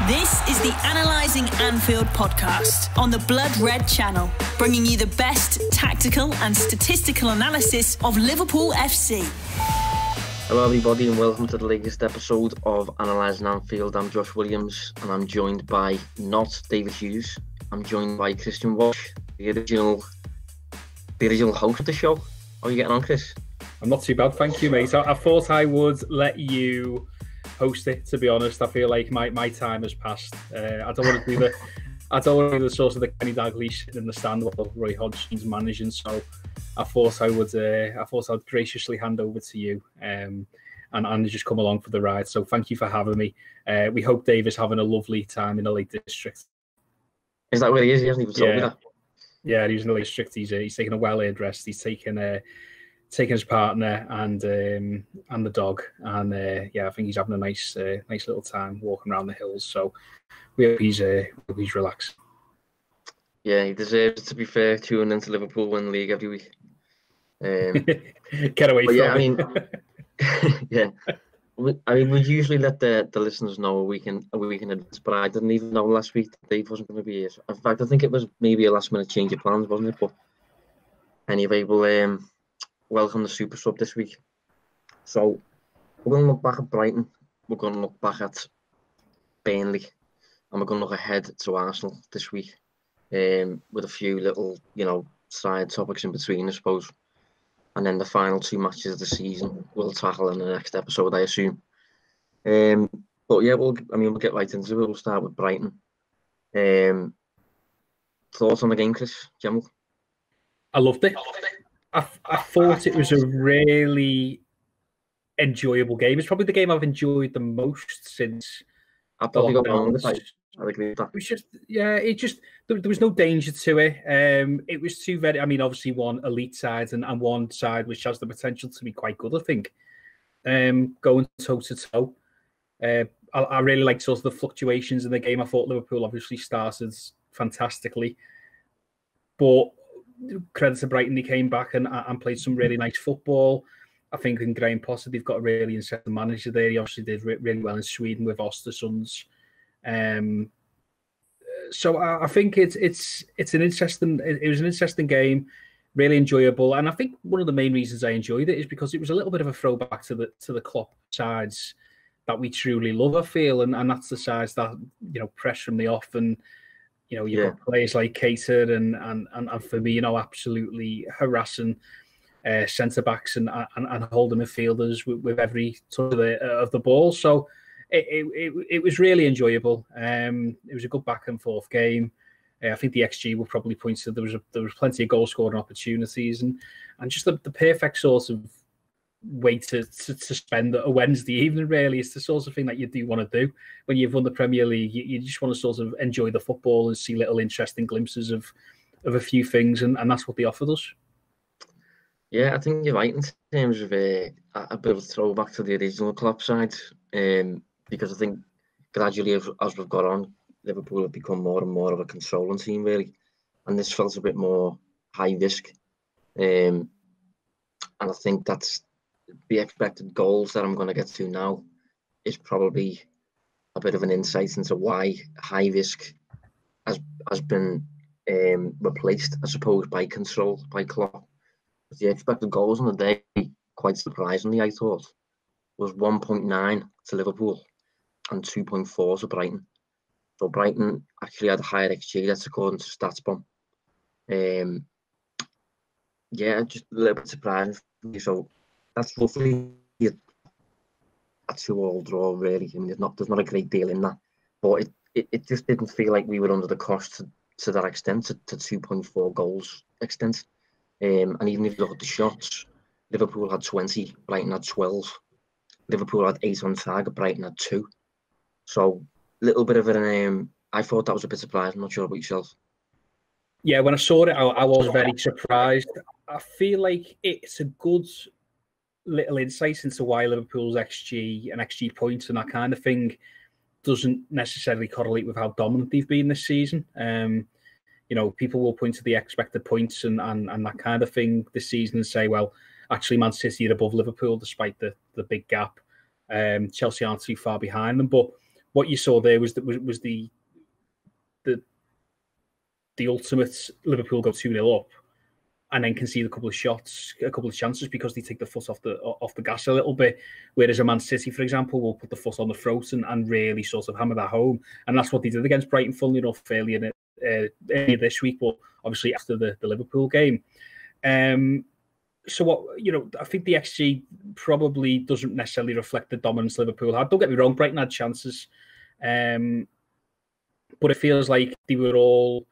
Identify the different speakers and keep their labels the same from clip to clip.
Speaker 1: This is the Analysing Anfield podcast on the Blood Red channel, bringing you the best tactical and statistical analysis of Liverpool FC.
Speaker 2: Hello everybody and welcome to the latest episode of Analysing Anfield. I'm Josh Williams and I'm joined by not David Hughes. I'm joined by Kristian Walsh, the original host of the show. How are you getting on, Chris?
Speaker 3: I'm not too bad, thank you, mate. I thought I would let you host it, to be honest. I feel like my time has passed. I don't want to do the sort of the Kenny Dalglish sitting in the stand while Roy Hodgson's managing. So I thought I'd graciously hand over to you and just come along for the ride. So thank you for having me. We hope Dave is having a lovely time in the Lake District.
Speaker 2: Is that where he is? He hasn't even told me that.
Speaker 3: Yeah, he's in the Lake District. He's taking a well-earned rest. He's taking his partner and the dog, and I think he's having a nice little time walking around the hills. So we hope he's relaxed.
Speaker 2: Yeah, he deserves it, to be fair, tuning into Liverpool win the league every week.
Speaker 3: Get away from
Speaker 2: it. Yeah. I mean, we usually let the listeners know a week in advance, but I didn't even know last week that Dave wasn't going to be here. In fact, I think it was maybe a last-minute change of plans, wasn't it? But anyway, we'll welcome the super sub this week. So we're going to look back at Brighton, we're going to look back at Burnley, and we're going to look ahead to Arsenal this week, with a few little, side topics in between, I suppose. And then the final two matches of the season we'll tackle in the next episode, I assume. But yeah, we'll get right into it. We'll start with Brighton. Thoughts on the game, Chris? General?
Speaker 3: I loved it. I thought it was a really enjoyable game. It's probably the game I've enjoyed the most since.
Speaker 2: I probably got wrong. I agree with that.
Speaker 3: It was just, there was no danger to it. It was two very, obviously one elite side and one side which has the potential to be quite good, I think. Going toe to toe. I really liked sort of the fluctuations in the game. I thought Liverpool obviously started fantastically, but credit to Brighton, they came back and played some really nice football. I think in Graham Potter, they've got a really interesting manager there. He obviously did really well in Sweden with Östersunds. So I think it was an interesting game, really enjoyable, and I think one of the main reasons I enjoyed it is because it was a little bit of a throwback to the Klopp sides that we truly love, I feel, and that's the sides that press from the off, and you've got players like Keita and Firmino absolutely harassing centre backs and holding midfielders with every touch of the ball. So it was really enjoyable. It was a good back and forth game. I think the XG will probably point to there was plenty of goal scoring opportunities and just the perfect sort of way to spend a Wednesday evening. Really, it's the sort of thing that you do want to do when you've won the Premier League. You just want to sort of enjoy the football and see little interesting glimpses of a few things, and that's what they offered us.
Speaker 2: Yeah, I think you're right in terms of a bit of a throwback to the original Klopp side, because I think gradually as we've got on, Liverpool have become more and more of a controlling team, really, and this felt a bit more high risk, and I think that's the expected goals that I'm going to get to now is probably a bit of an insight into why high risk has been replaced, I suppose, by control, by Klopp. The expected goals on the day, quite surprisingly, I thought, was 1.9 to Liverpool and 2.4 to Brighton. So Brighton actually had a higher XG, that's according to StatsBomb. Just a little bit surprising for me. So that's roughly a 2-2 draw, really. I mean, there's not a great deal in that, but it just didn't feel like we were under the cost to that extent, to 2.4 goals extent. And even if you look at the shots, Liverpool had 20, Brighton had 12. Liverpool had 8 on target, Brighton had 2. So little bit of an I thought that was a bit surprising. I'm not sure about yourself.
Speaker 3: Yeah, when I saw it, I was very surprised. I feel like it's a good little insight into why Liverpool's XG and XG points and that kind of thing doesn't necessarily correlate with how dominant they've been this season. People will point to the expected points and that kind of thing this season and say, well, actually Man City are above Liverpool despite the big gap. Chelsea aren't too far behind them. But what you saw there was the ultimate Liverpool go 2-0 up and then concede a couple of chances because they take the foot off the gas a little bit. Whereas a Man City, for example, will put the foot on the throat and really sort of hammer that home. And that's what they did against Brighton, funnily enough, earlier this week, but obviously after the Liverpool game. So what, I think the XG probably doesn't necessarily reflect the dominance Liverpool had. Don't get me wrong, Brighton had chances, but it feels like they were all,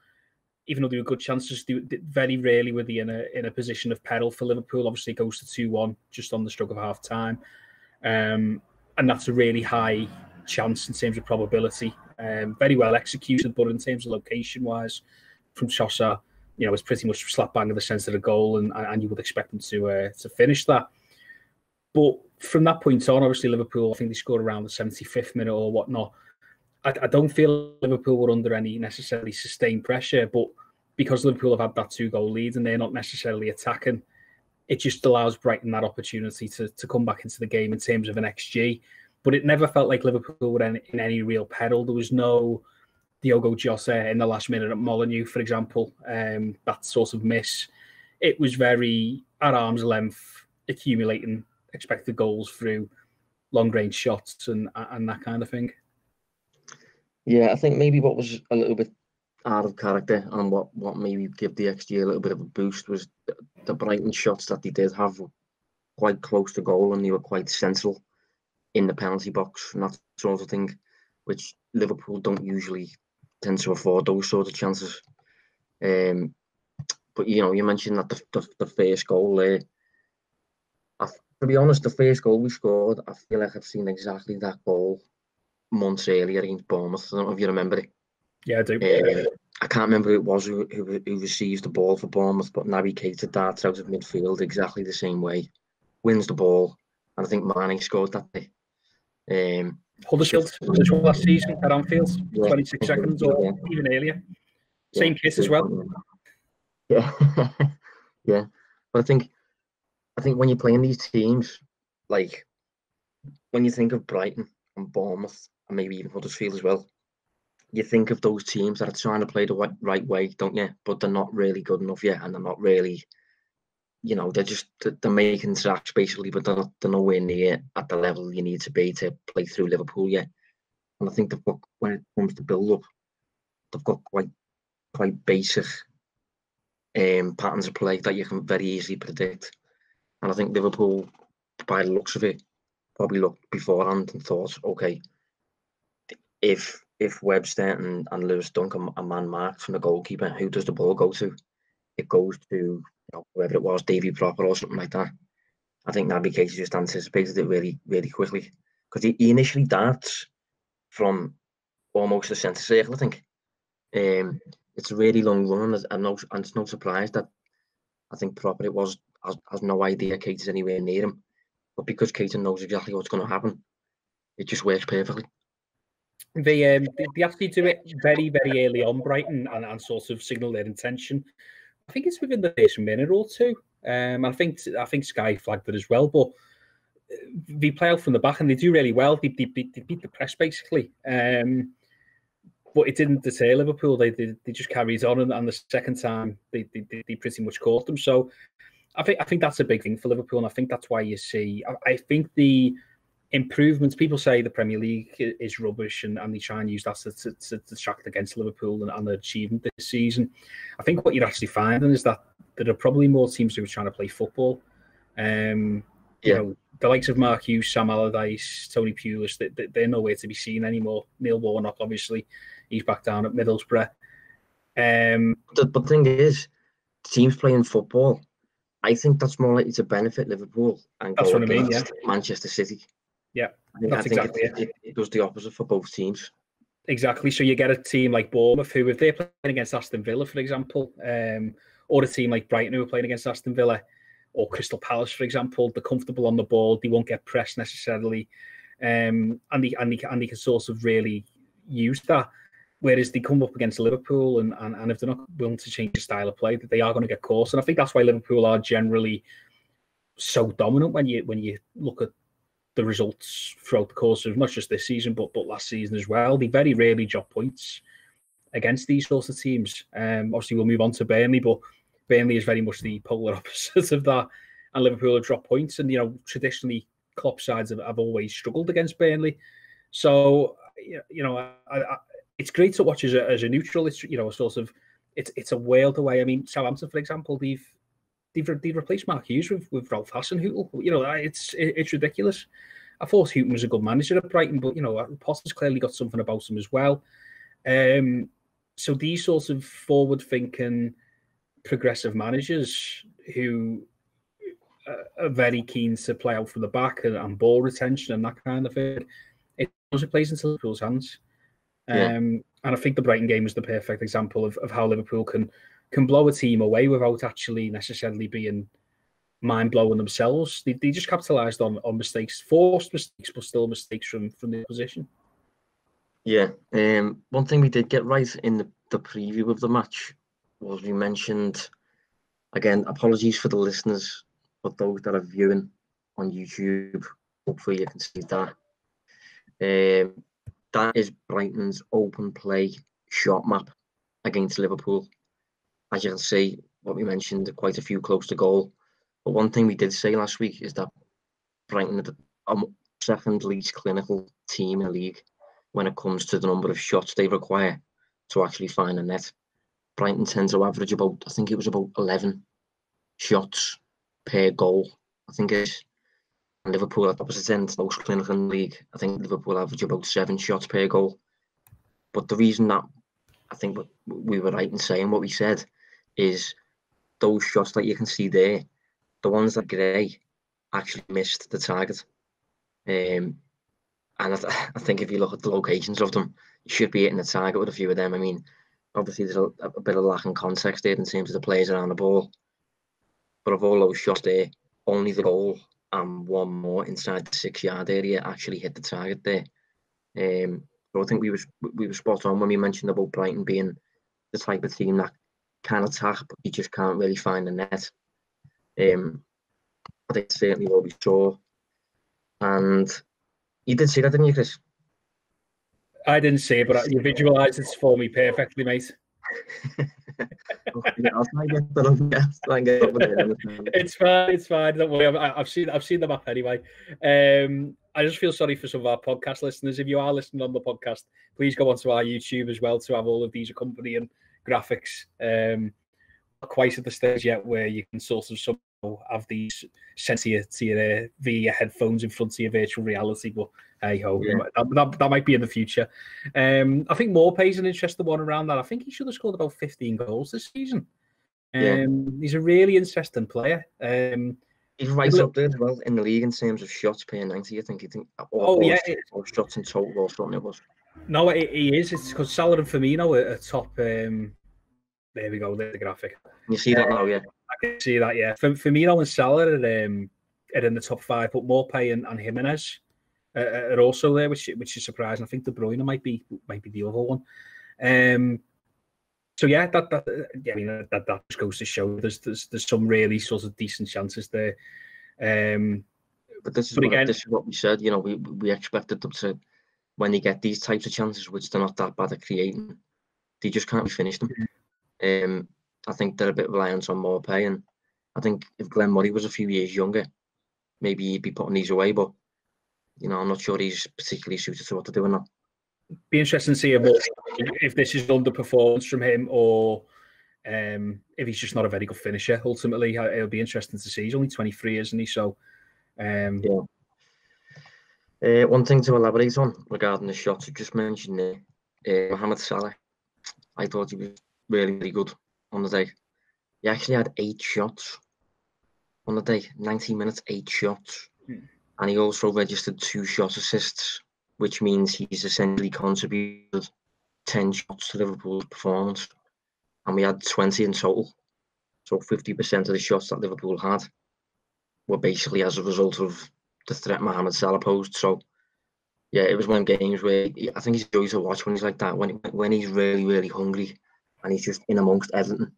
Speaker 3: even though they were good chances, they very rarely were they in a position of peril for Liverpool. Obviously, it goes to 2-1 just on the stroke of half time, and that's a really high chance in terms of probability. Very well executed, but in terms of location wise, from Trossard, it's pretty much slap bang in the centre of the goal, and you would expect them to finish that. But from that point on, obviously Liverpool, I think they scored around the 75th minute or whatnot. I don't feel Liverpool were under any necessarily sustained pressure, but because Liverpool have had that 2-goal lead and they're not necessarily attacking, it just allows Brighton that opportunity to come back into the game in terms of an XG. But it never felt like Liverpool were in any real peril. There was no Diogo Jota in the last minute at Molineux, for example, that sort of miss. It was very at arm's length, accumulating expected goals through long-range shots and that kind of thing.
Speaker 2: Yeah, I think maybe what was a little bit out of character and what maybe give the XG a little bit of a boost was the Brighton shots that they did have were quite close to goal, and they were quite central in the penalty box and that sort of thing, which Liverpool don't usually tend to afford those sort of chances. But you mentioned that the first goal there. To be honest, the first goal we scored, I feel like I've seen exactly that goal months earlier against Bournemouth. I don't know if you remember it.
Speaker 3: Yeah, I do.
Speaker 2: I can't remember who it was who receives the ball for Bournemouth, but Naby Keita darts out of midfield exactly the same way, wins the ball, and I think Mane scored that day.
Speaker 3: Huddersfield last season at Anfield, 26 seconds or even earlier. Same kit as well.
Speaker 2: Yeah, yeah. But I think when you're playing these teams, like when you think of Brighton and Bournemouth and maybe even Huddersfield as well, you think of those teams that are trying to play the right way, don't you? But they're not really good enough yet, and they're not really, they're making tracks basically, but they're nowhere near at the level you need to be to play through Liverpool yet. And I think they've got, when it comes to build up, they've got quite basic patterns of play that you can very easily predict. And I think Liverpool, by the looks of it, probably looked beforehand and thought, okay, if Webster and Lewis Dunk are man marked from the goalkeeper, who does the ball go to? It goes to whoever it was, Davy Proper or something like that. I think Naby Keita just anticipated it really, really quickly, because he initially darts from almost the centre circle, I think. It's a really long run, and it's no surprise that I think Proper has no idea Keita's anywhere near him. But because Keita knows exactly what's going to happen, it just works perfectly.
Speaker 3: They actually do it very, very early on, Brighton, and sort of signal their intention. I think it's within the first minute or two. I think Sky flagged it as well, but they play out from the back and they do really well. They beat the press basically. But it didn't deter Liverpool. They just carried on, and the second time they pretty much caught them. So I think that's a big thing for Liverpool, and I think that's why you see. I think the improvements. People say the Premier League is rubbish, and they try and use that to distract against Liverpool and their achievement this season. I think what you're actually finding is that there are probably more teams who are trying to play football. You know, the likes of Mark Hughes, Sam Allardyce, Tony Pulis, they're nowhere to be seen anymore. Neil Warnock, obviously, he's back down at Middlesbrough.
Speaker 2: But the thing is, teams playing football, I think that's more likely to benefit Liverpool and
Speaker 3: that's
Speaker 2: go
Speaker 3: what I mean,
Speaker 2: against Manchester City.
Speaker 3: Yeah,
Speaker 2: I think it does the opposite for both teams.
Speaker 3: Exactly. So you get a team like Bournemouth, who, if they're playing against Aston Villa, for example, or a team like Brighton, who are playing against Aston Villa, or Crystal Palace, for example, they're comfortable on the ball. They won't get pressed necessarily, and they can sort of really use that. Whereas they come up against Liverpool, and if they're not willing to change the style of play, that they are going to get caught. And I think that's why Liverpool are generally so dominant when you look at the results throughout the course of not just this season, but last season as well. They very rarely drop points against these sorts of teams. Obviously, we'll move on to Burnley, but Burnley is very much the polar opposite of that. And Liverpool have dropped points. And, traditionally, Klopp sides have always struggled against Burnley. So, it's great to watch as a neutral. It's, it's a world away. I mean, Southampton, for example, they've replaced Mark Hughes with Ralph Hasenhüttl. It's ridiculous. I thought Houghton was a good manager at Brighton, but, Potter's clearly got something about him as well. So these sorts of forward-thinking, progressive managers who are very keen to play out from the back and ball retention and that kind of thing, it also plays into Liverpool's hands. And I think the Brighton game was the perfect example of how Liverpool can blow a team away without actually necessarily being mind-blowing themselves. They just capitalised on mistakes, forced mistakes, but still mistakes from the opposition.
Speaker 2: Yeah. One thing we did get right in the preview of the match was we mentioned, again, apologies for the listeners, but those that are viewing on YouTube, hopefully you can see that. That is Brighton's open play shot map against Liverpool. As you can see, what we mentioned, quite a few close to goal. But one thing we did say last week is that Brighton are the second least clinical team in the league when it comes to the number of shots they require to actually find a net. Brighton tends to average about 11 shots per goal. I think it's and Liverpool at the opposite end, most clinical in the league. I think Liverpool average about 7 shots per goal. But the reason that I think we were right in saying what we said is those shots that you can see there, the ones that Gray actually missed the target. And I think if you look at the locations of them, you should be hitting the target with a few of them. I mean, obviously there's a bit of lack in context there in terms of the players around the ball. But of all those shots there, only the goal and one more inside the 6-yard area actually hit the target there. So I think we were spot on when we mentioned about Brighton being the type of team that can attack, but you just can't really find the net. I think certainly what we saw. And you did see that, didn't you, Chris?
Speaker 3: I didn't see it, but you visualised it for me perfectly, mate.
Speaker 2: I'll try and get over there.
Speaker 3: It's fine. Don't worry. I've seen the map anyway. I just feel sorry for some of our podcast listeners. If you are listening on the podcast, please go onto our YouTube as well to have all of these accompanying graphics. Not quite at the stage yet where you can sort of somehow have these sent to your via your headphones in front of your virtual reality, but hey ho, that might be in the future. I think Maupay's an interesting one around that. I think he should have scored about 15 goals this season. He's a really interesting player.
Speaker 2: He's right up there as well in the league in terms of shots per 90. I think or shots in total or something it was.
Speaker 3: No, he is. It's because Salah and Firmino are top. There we go. There's the graphic.
Speaker 2: You see that now, yeah.
Speaker 3: I can see that, yeah. Firmino and Salah are in the top 5, but Maupay and Jimenez are also there, which is surprising. I think De Bruyne might be the other one. So yeah, that just goes to show there's some really sort of decent chances there.
Speaker 2: But this is what we said. We expected them to, when they get these types of chances, which they're not that bad at creating, they just can't be finished them. I think they're a bit reliant on Maupay, and I think if Glenn Murray was a few years younger, maybe he'd be putting these away. But I'm not sure he's particularly suited to what they're doing now.
Speaker 3: Be interesting to see if this is underperformance from him or if he's just not a very good finisher. Ultimately, it'll be interesting to see. He's only 23, isn't he? So,
Speaker 2: one thing to elaborate on regarding the shots you just mentioned there, Mohamed Salah, I thought he was really, really good on the day. He actually had 8 shots on the day, 90 minutes, 8 shots. And he also registered 2 shot assists, which means he's essentially contributed 10 shots to Liverpool's performance. And we had 20 in total. So 50% of the shots that Liverpool had were basically as a result of the threat Mohamed Salah posed. So, yeah, it was one of them games where I think he's joy to watch when he's like that, when he's really, really hungry and he's just in amongst everything.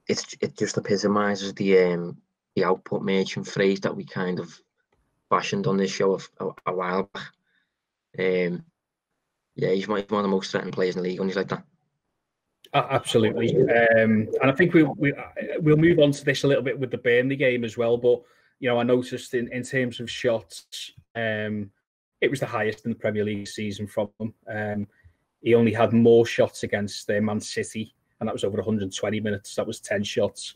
Speaker 2: It just epitomises the output merchant phrase that we kind of fashioned on this show a while back. Yeah, he's one of the most threatening players in the league when he's like that.
Speaker 3: Absolutely, and I think we'll move on to this a little bit with the Burnley game as well. But I noticed in terms of shots, it was the highest in the Premier League season from him. He only had more shots against Man City, and that was over 120 minutes. That was 10 shots,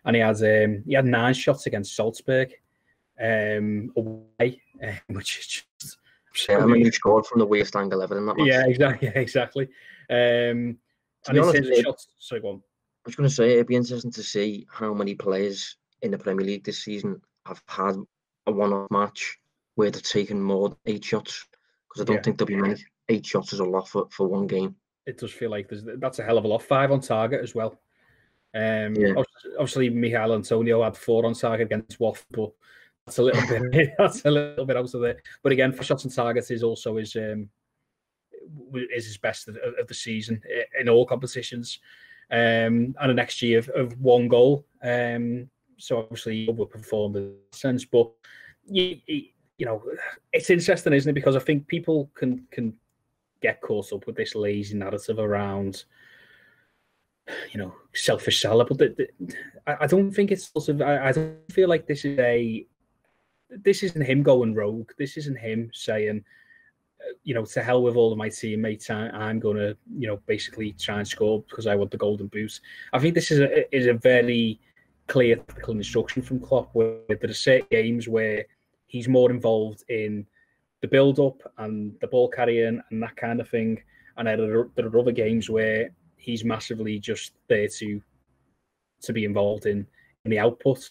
Speaker 3: and he had 9 shots against Salzburg away, which is just.
Speaker 2: I mean, he scored from the worst angle ever in that match.
Speaker 3: Yeah, exactly. And shots, sorry, go on.
Speaker 2: I was going to say, it'd be interesting to see how many players in the Premier League this season have had a one-off match where they've taken more than 8 shots, because I don't think there'll be many. 8 shots is a lot for one game.
Speaker 3: It does feel like that's a hell of a lot. 5 on target as well. Obviously, Michail Antonio had 4 on target against Watford, but that's a little bit out of there. But again, for shots on targets is also his best of the season in all competitions, and an XG of 1 goal. So obviously he overperformed in that sense. But it's interesting, isn't it? Because I think people can get caught up with this lazy narrative around selfish Salah, but I don't think it's sort of. I don't feel like this isn't him going rogue. This isn't him saying, to hell with all of my teammates. I'm going to, basically try and score because I want the golden boot. I think this is a very clear tactical instruction from Klopp, where there are certain games where he's more involved in the build-up and the ball carrying and that kind of thing. And there are other games where he's massively just there to be involved in the output.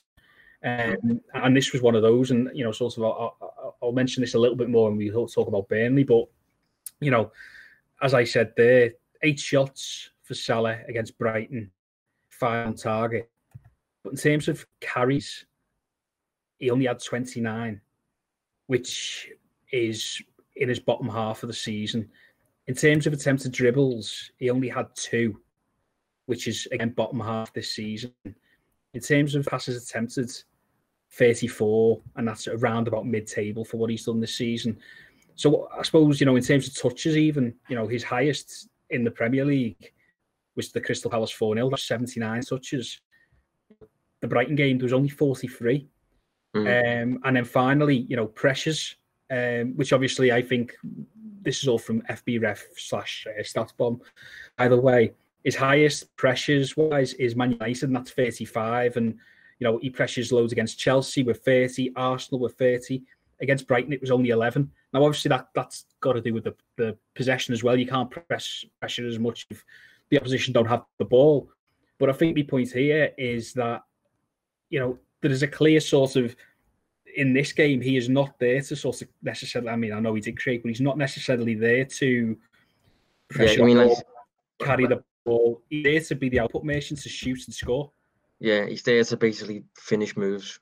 Speaker 3: And this was one of those, and sort of I'll mention this a little bit more when we talk about Burnley. But as I said there, 8 shots for Salah against Brighton, 5 on target. But in terms of carries, he only had 29, which is in his bottom half of the season. In terms of attempted dribbles, he only had 2, which is again bottom half this season. In terms of passes attempted, 34, and that's around about mid-table for what he's done this season. So I suppose, in terms of touches even, his highest in the Premier League was the Crystal Palace 4-0, that's 79 touches. The Brighton game, there was only 43. And then finally, pressures, which obviously I think this is all from FBref/StatsBomb. Either way, his highest pressures-wise is Man United, and that's 35, and he pressures loads against Chelsea with 30, Arsenal with 30. Against Brighton, it was only 11. Now, obviously, that's got to do with the possession as well. You can't pressure as much if the opposition don't have the ball. But I think the point here is that, there is a clear sort of, in this game, he is not there to sort of necessarily, I mean, I know he did create, but he's not necessarily there to pressure carry the ball. He's there to be the output nation, to shoot and score.
Speaker 2: Yeah, he's there to basically finish moves.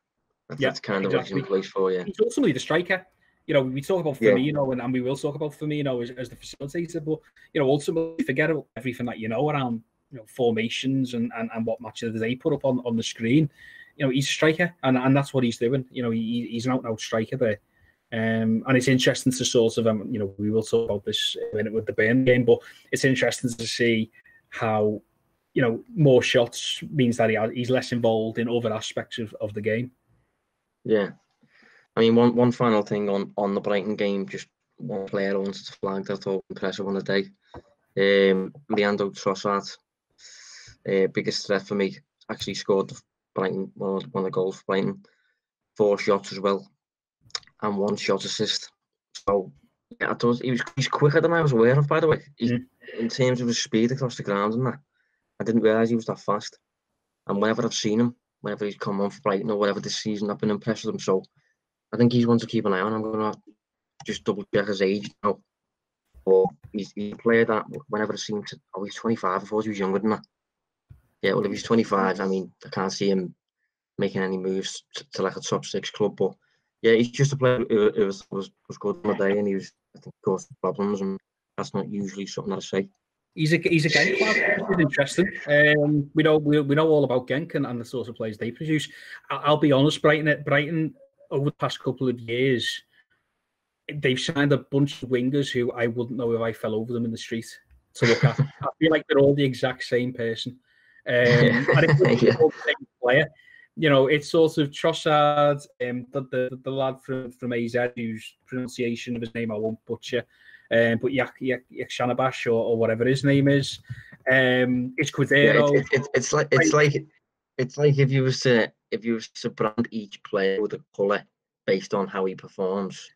Speaker 2: That's kind of what he's in place for, yeah. He's
Speaker 3: ultimately the striker. We talk about Firmino, and we will talk about Firmino as the facilitator, but, ultimately forget about everything that around, formations and what match of the day put up on the screen. He's a striker, and that's what he's doing. He's an out-and-out striker there. And it's interesting to sort of, we will talk about this in a minute with the Burnley game, but it's interesting to see how, more shots means that he's less involved in other aspects of the game. Yeah.
Speaker 2: I mean, one final thing on the Brighton game, just one player I wanted to flag that I thought impressive on the day. Leandro Trossard, biggest threat for me, actually scored Brighton, one of the goals for Brighton, 4 shots as well, and 1 shot assist. So yeah, he's quicker than I was aware of, by the way. In terms of his speed across the ground and that, I didn't realise he was that fast. And whenever I've seen him, whenever he's come on for Brighton or whatever this season, I've been impressed with him. So I think he's one to keep an eye on. I'm going to just double check his age now. But he's a player that whenever I've seen him, he's 25. I thought he was younger than that. Yeah, well, if he's 25, I mean, I can't see him making any moves to like a top 6 club. But yeah, he's just a player who was good on the day, and he was, I think, caused problems, and that's not usually something that I say.
Speaker 3: He's a Genk player. It's interesting. We know all about Genk and the sort of players they produce. I'll be honest, Brighton over the past couple of years, they've signed a bunch of wingers who I wouldn't know if I fell over them in the street to look at. I feel like they're all the exact same person. And it's all the same player. It's sort of Trossard, the lad from AZ, whose pronunciation of his name I won't butcher, but Yakshanabash or whatever his name is. It's Quidero.
Speaker 2: Yeah, it's like if you was to brand each player with a colour based on how he performs,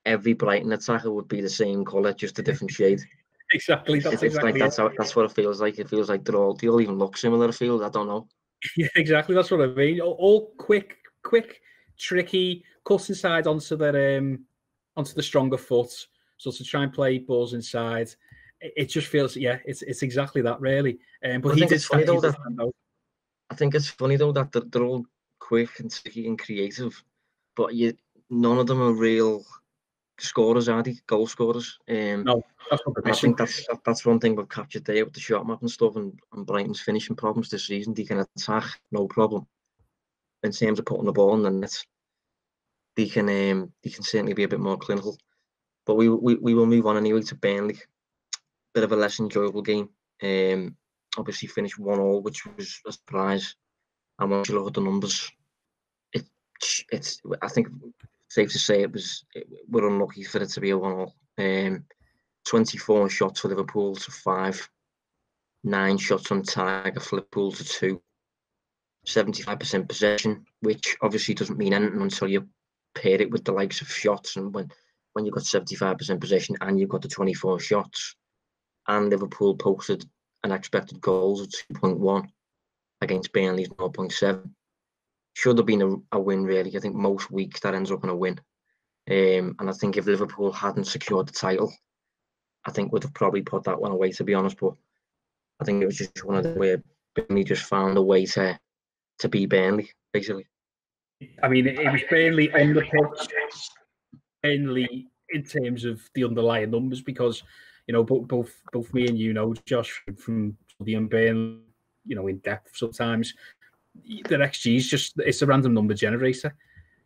Speaker 2: every Brighton attacker would be the same colour, just a different shade.
Speaker 3: Exactly.
Speaker 2: That's what it feels like. It feels like they all even look similar. I feel. I don't know.
Speaker 3: Yeah, exactly. That's what I mean. All quick, tricky, cuts inside onto the stronger foot. So to try and play balls inside, it just feels, it's exactly that really. But I think it's funny though that
Speaker 2: they're all quick and tricky and creative, but none of them are real scorers, are they? Goal scorers.
Speaker 3: No, that's what
Speaker 2: I think that's one thing we've captured there with the shot map and stuff, and Brighton's finishing problems this season. They can attack, no problem. In terms of putting the ball in the net, they can certainly be a bit more clinical. But we will move on anyway to Burnley. Bit of a less enjoyable game. Obviously finished 1-1, which was a surprise. And once you look at the numbers, it's I think safe to say we're unlucky for it to be a 1-1. 24 shots for Liverpool to 5, 9 shots on target for Liverpool to 2, 75% possession, which obviously doesn't mean anything until you pair it with the likes of shots. And when you've got 75% possession and you've got the 24 shots, and Liverpool posted an expected goals of 2.1 against Burnley's 0.7. Should have been a win, really. I think most weeks that ends up in a win. And I think if Liverpool hadn't secured the title, I think would have probably put that one away, to be honest. But I think it was just one of the where Burnley just found a way to beat Burnley, basically.
Speaker 3: I mean, it was Burnley on the pitch, Burnley in terms of the underlying numbers, because both me and Josh from the Burnley, in depth sometimes. The XG is it's a random number generator.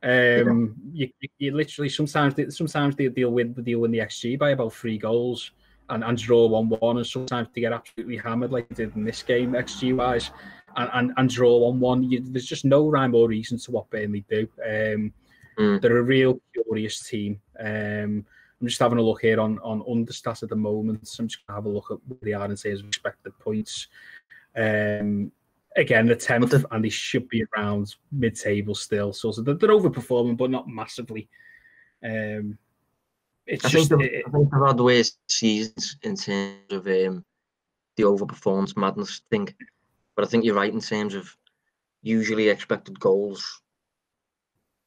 Speaker 3: You literally sometimes they'll win the XG by about 3 goals and draw 1-1, and sometimes they get absolutely hammered like they did in this game XG wise, and draw 1-1. There's just no rhyme or reason to what Burnley do. They're a real curious team. I'm just having a look here on Understat at the moment. So I'm just going to have a look at where they are in terms of expected points. Again, the 10th, and they should be around mid-table still. So they're overperforming, but not massively. I think
Speaker 2: they've had the worst seasons in terms of the overperformance madness thing. But I think you're right in terms of usually expected goals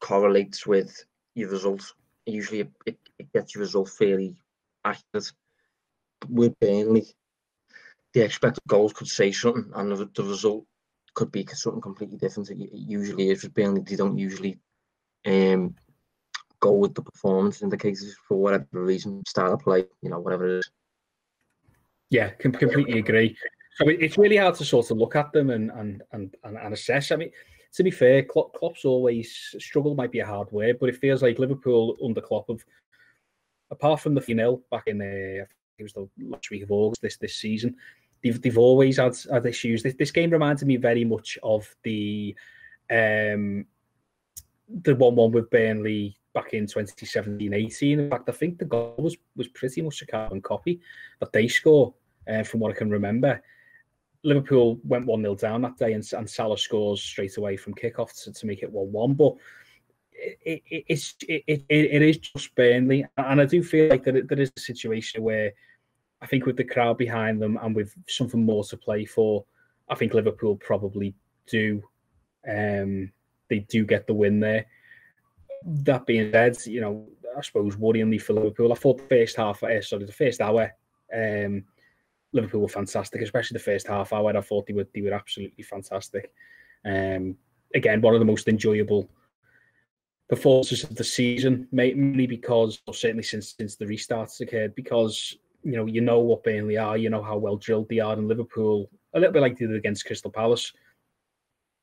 Speaker 2: correlates with your results. Usually it gets your result fairly accurate. With Burnley, the expected goals could say something, and the result could be something completely different. It usually is with Burnley. They don't usually go with the performance indicators for whatever reason, style of play, whatever it is.
Speaker 3: Yeah, completely agree. So it's really hard to sort of look at them and assess. I mean, to be fair, Klopp's always struggled, might be a hard word, but it feels like Liverpool under Klopp have, apart from the 3-0 back in I think it was the last week of August this season, they've always had issues. This game reminded me very much of the 1-1 with Burnley back in 2017-18. In fact, I think the goal was pretty much a carbon copy that they score, from what I can remember. Liverpool went 1-0 down that day, and Salah scores straight away from kickoff to make it 1-1. But it is just Burnley, and I do feel like there is a situation where I think with the crowd behind them and with something more to play for, I think Liverpool probably do. They do get the win there. That being said, I suppose worryingly for Liverpool, I thought the first hour, Liverpool were fantastic, especially the first half hour. I thought they were absolutely fantastic. Again, one of the most enjoyable performances of the season, mainly because, or certainly since the restarts occurred, because you know what Burnley are, you know how well drilled they are, and Liverpool, a little bit like they did against Crystal Palace,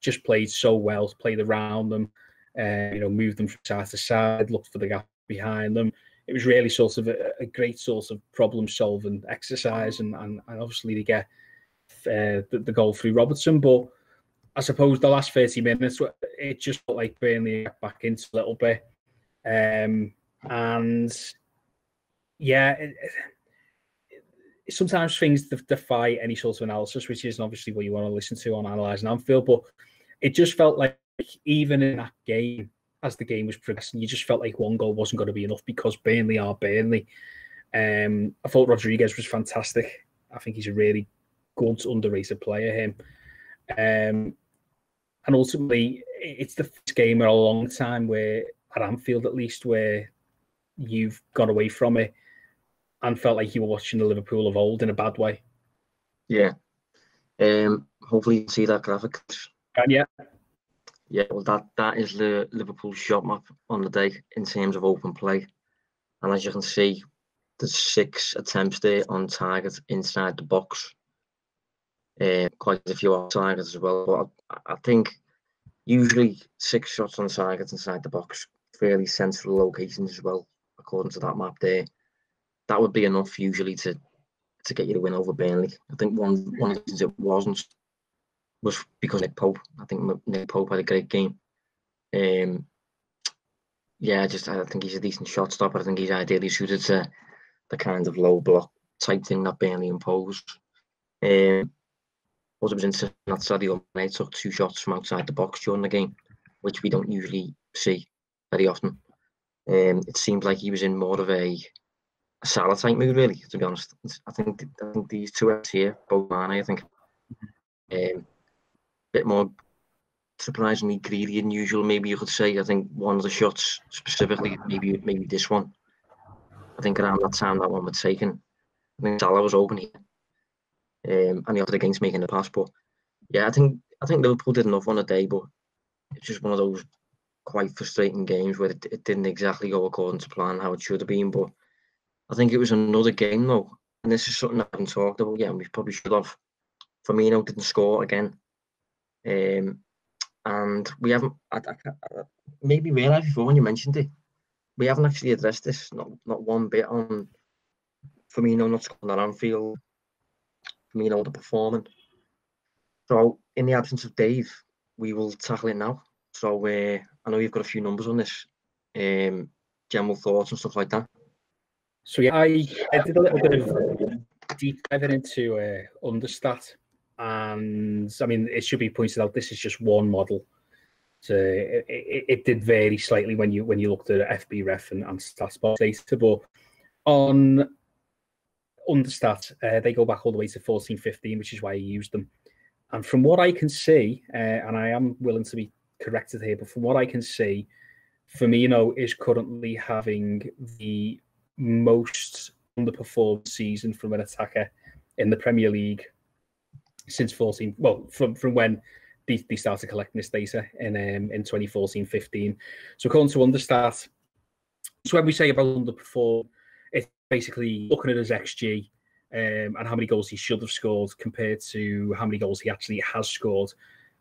Speaker 3: just played so well, played around them, moved them from side to side, looked for the gap behind them. It was really sort of a great sort of problem-solving exercise, and obviously to get the goal through Robertson. But I suppose the last 30 minutes, it just felt like Burnley got back into a little bit. And yeah, sometimes things defy any sort of analysis, which isn't obviously what you want to listen to on Analysing Anfield. But it just felt like even in that game, as the game was progressing, you just felt like one goal wasn't going to be enough because Burnley are Burnley. I thought Rodriguez was fantastic. I think he's a really good, underrated player, him. And ultimately, it's the first game in a long time where, at Anfield at least, where you've got away from it and felt like you were watching the Liverpool of old in a bad way.
Speaker 2: Yeah. Hopefully you can see that graphic.
Speaker 3: Yeah.
Speaker 2: Yeah, well, that is the Liverpool shot map on the day in terms of open play. And as you can see, there's 6 attempts there on target inside the box. Quite a few off target as well. But I think usually 6 shots on target inside the box, fairly central locations as well, according to that map there. That would be enough usually to get you the win over Burnley. I think one of the reasons it wasn't was because Nick Pope. I think Nick Pope had a great game. I think he's a decent shot stopper. I think he's ideally suited to the kind of low block type thing that Burnley imposed. Also, it was interesting that Sadio Mane took 2 shots from outside the box during the game, which we don't usually see very often. It seemed like he was in more of a Salah type mood, really, to be honest. I think these 2 heads here, both Mane, I think, bit more surprisingly greedy than usual, maybe you could say. I think one of the shots specifically, maybe this one, I think around that time that one was taken, I think Salah was open here, and he opted against making the pass. But yeah, I think Liverpool did enough on the day, but it's just one of those quite frustrating games where it didn't exactly go according to plan how it should have been. But I think it was another game though, and this is something I haven't talked about yet, and we probably should have. Firmino didn't score again. And we haven't, I maybe realised before when you mentioned it, we haven't actually addressed this, not one bit, on Firmino not scoring at Anfield, Firmino underperforming. So, in the absence of Dave, we will tackle it now. So, I know you've got a few numbers on this, general thoughts and stuff like that.
Speaker 3: So, yeah, I did a little bit of deep diving into Understat. And I mean, it should be pointed out, this is just one model. So it did vary slightly when you looked at FBref and StatsBox data. But on Understat, they go back all the way to 14-15, which is why I used them. And from what I can see, and I am willing to be corrected here, but from what I can see, Firmino is currently having the most underperformed season from an attacker in the Premier League since 14. Well, from when they started collecting this data in 2014-15. So according to Understat, so when we say about underperform, it's basically looking at his XG and how many goals he should have scored compared to how many goals he actually has scored.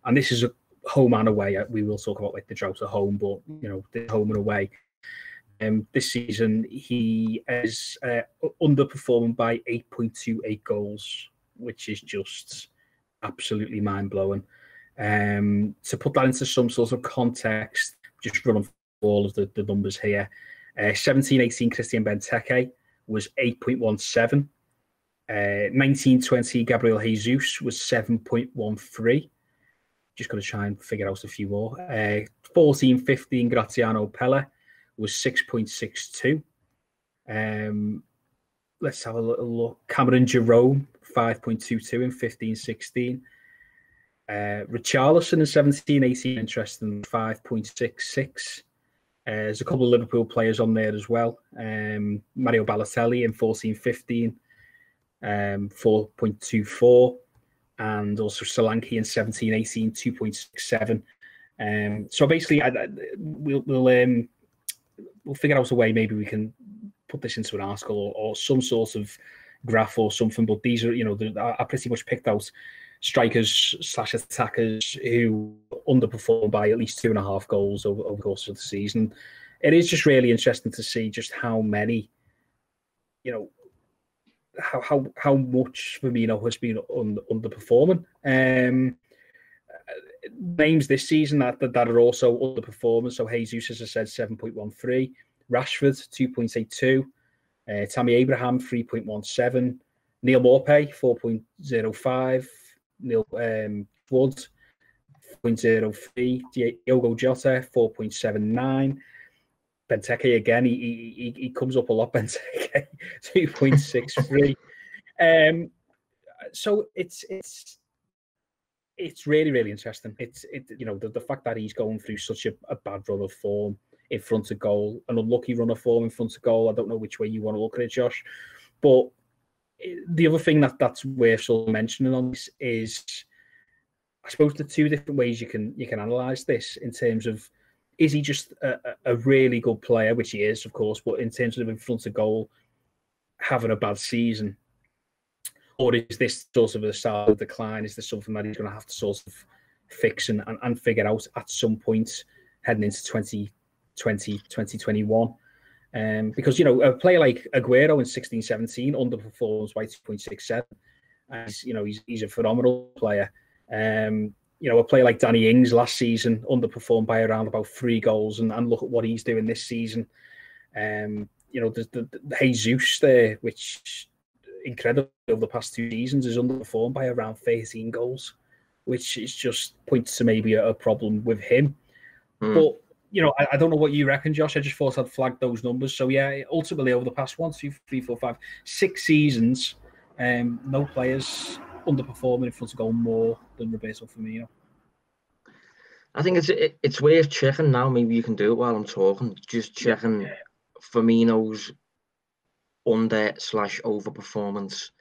Speaker 3: And this is a home and away. We will talk about like the drought at home, but the home and away. This season he is underperforming by 8.28 goals, which is just absolutely mind-blowing. To put that into some sort of context, just running all of the numbers here. 17-18 Christian Benteke was 8.17. 19-20 Gabriel Jesus was 7.13. Just got to try and figure out a few more. 14-15 Graziano Pelle was 6.62. Let's have a little look. Cameron Jerome, 5.22 in 15-16. Richarlison in 17-18, interesting, 5.66. There's a couple of Liverpool players on there as well. Mario Balotelli in 14-15, 4.24. And also Solanke in 17-18, 2.67. So basically, we'll figure out a way. Maybe we can put this into an article or some sort of graph or something. But these are, I pretty much picked out strikers / attackers who underperform by at least 2.5 goals over the course of the season. It is just really interesting to see just how many, how much Firmino has been underperforming. Names this season that are also underperforming. So Jesus, as I said, 7.13. Rashford, 2.82. Tammy Abraham, 3.17. Neil Maupay, 4.05. Neil Wood, 4.03. Diogo Jota, 4.79. Benteke again, he comes up a lot. Benteke, 2.63. So it's really, really interesting. The fact that he's going through such a bad run of form in front of goal, an unlucky run of form in front of goal. I don't know which way you want to look at it, Josh. But the other thing that's worth sort of mentioning on this is, I suppose, the two different ways you can analyse this in terms of, is he just a really good player, which he is, of course, but in terms of in front of goal, having a bad season? Or is this sort of a start of decline? Is this something that he's going to have to sort of fix and figure out at some point heading into 2020, 2021? Because, a player like Aguero in 16-17 underperforms by 2.67. He's a phenomenal player. A player like Danny Ings last season underperformed by around about 3 goals, and look at what he's doing this season. There's the Jesus there, which incredible over the past 2 seasons has underperformed by around 13 goals, which is just points to maybe a problem with him. But I don't know what you reckon, Josh. I just thought I'd flag those numbers. So yeah, ultimately over the past 1, 2, 3, 4, 5, 6 seasons, no players underperforming in front of goal more than Roberto Firmino.
Speaker 2: I think it's worth checking now. Maybe you can do it while I'm talking. Just checking Firmino's under/over performance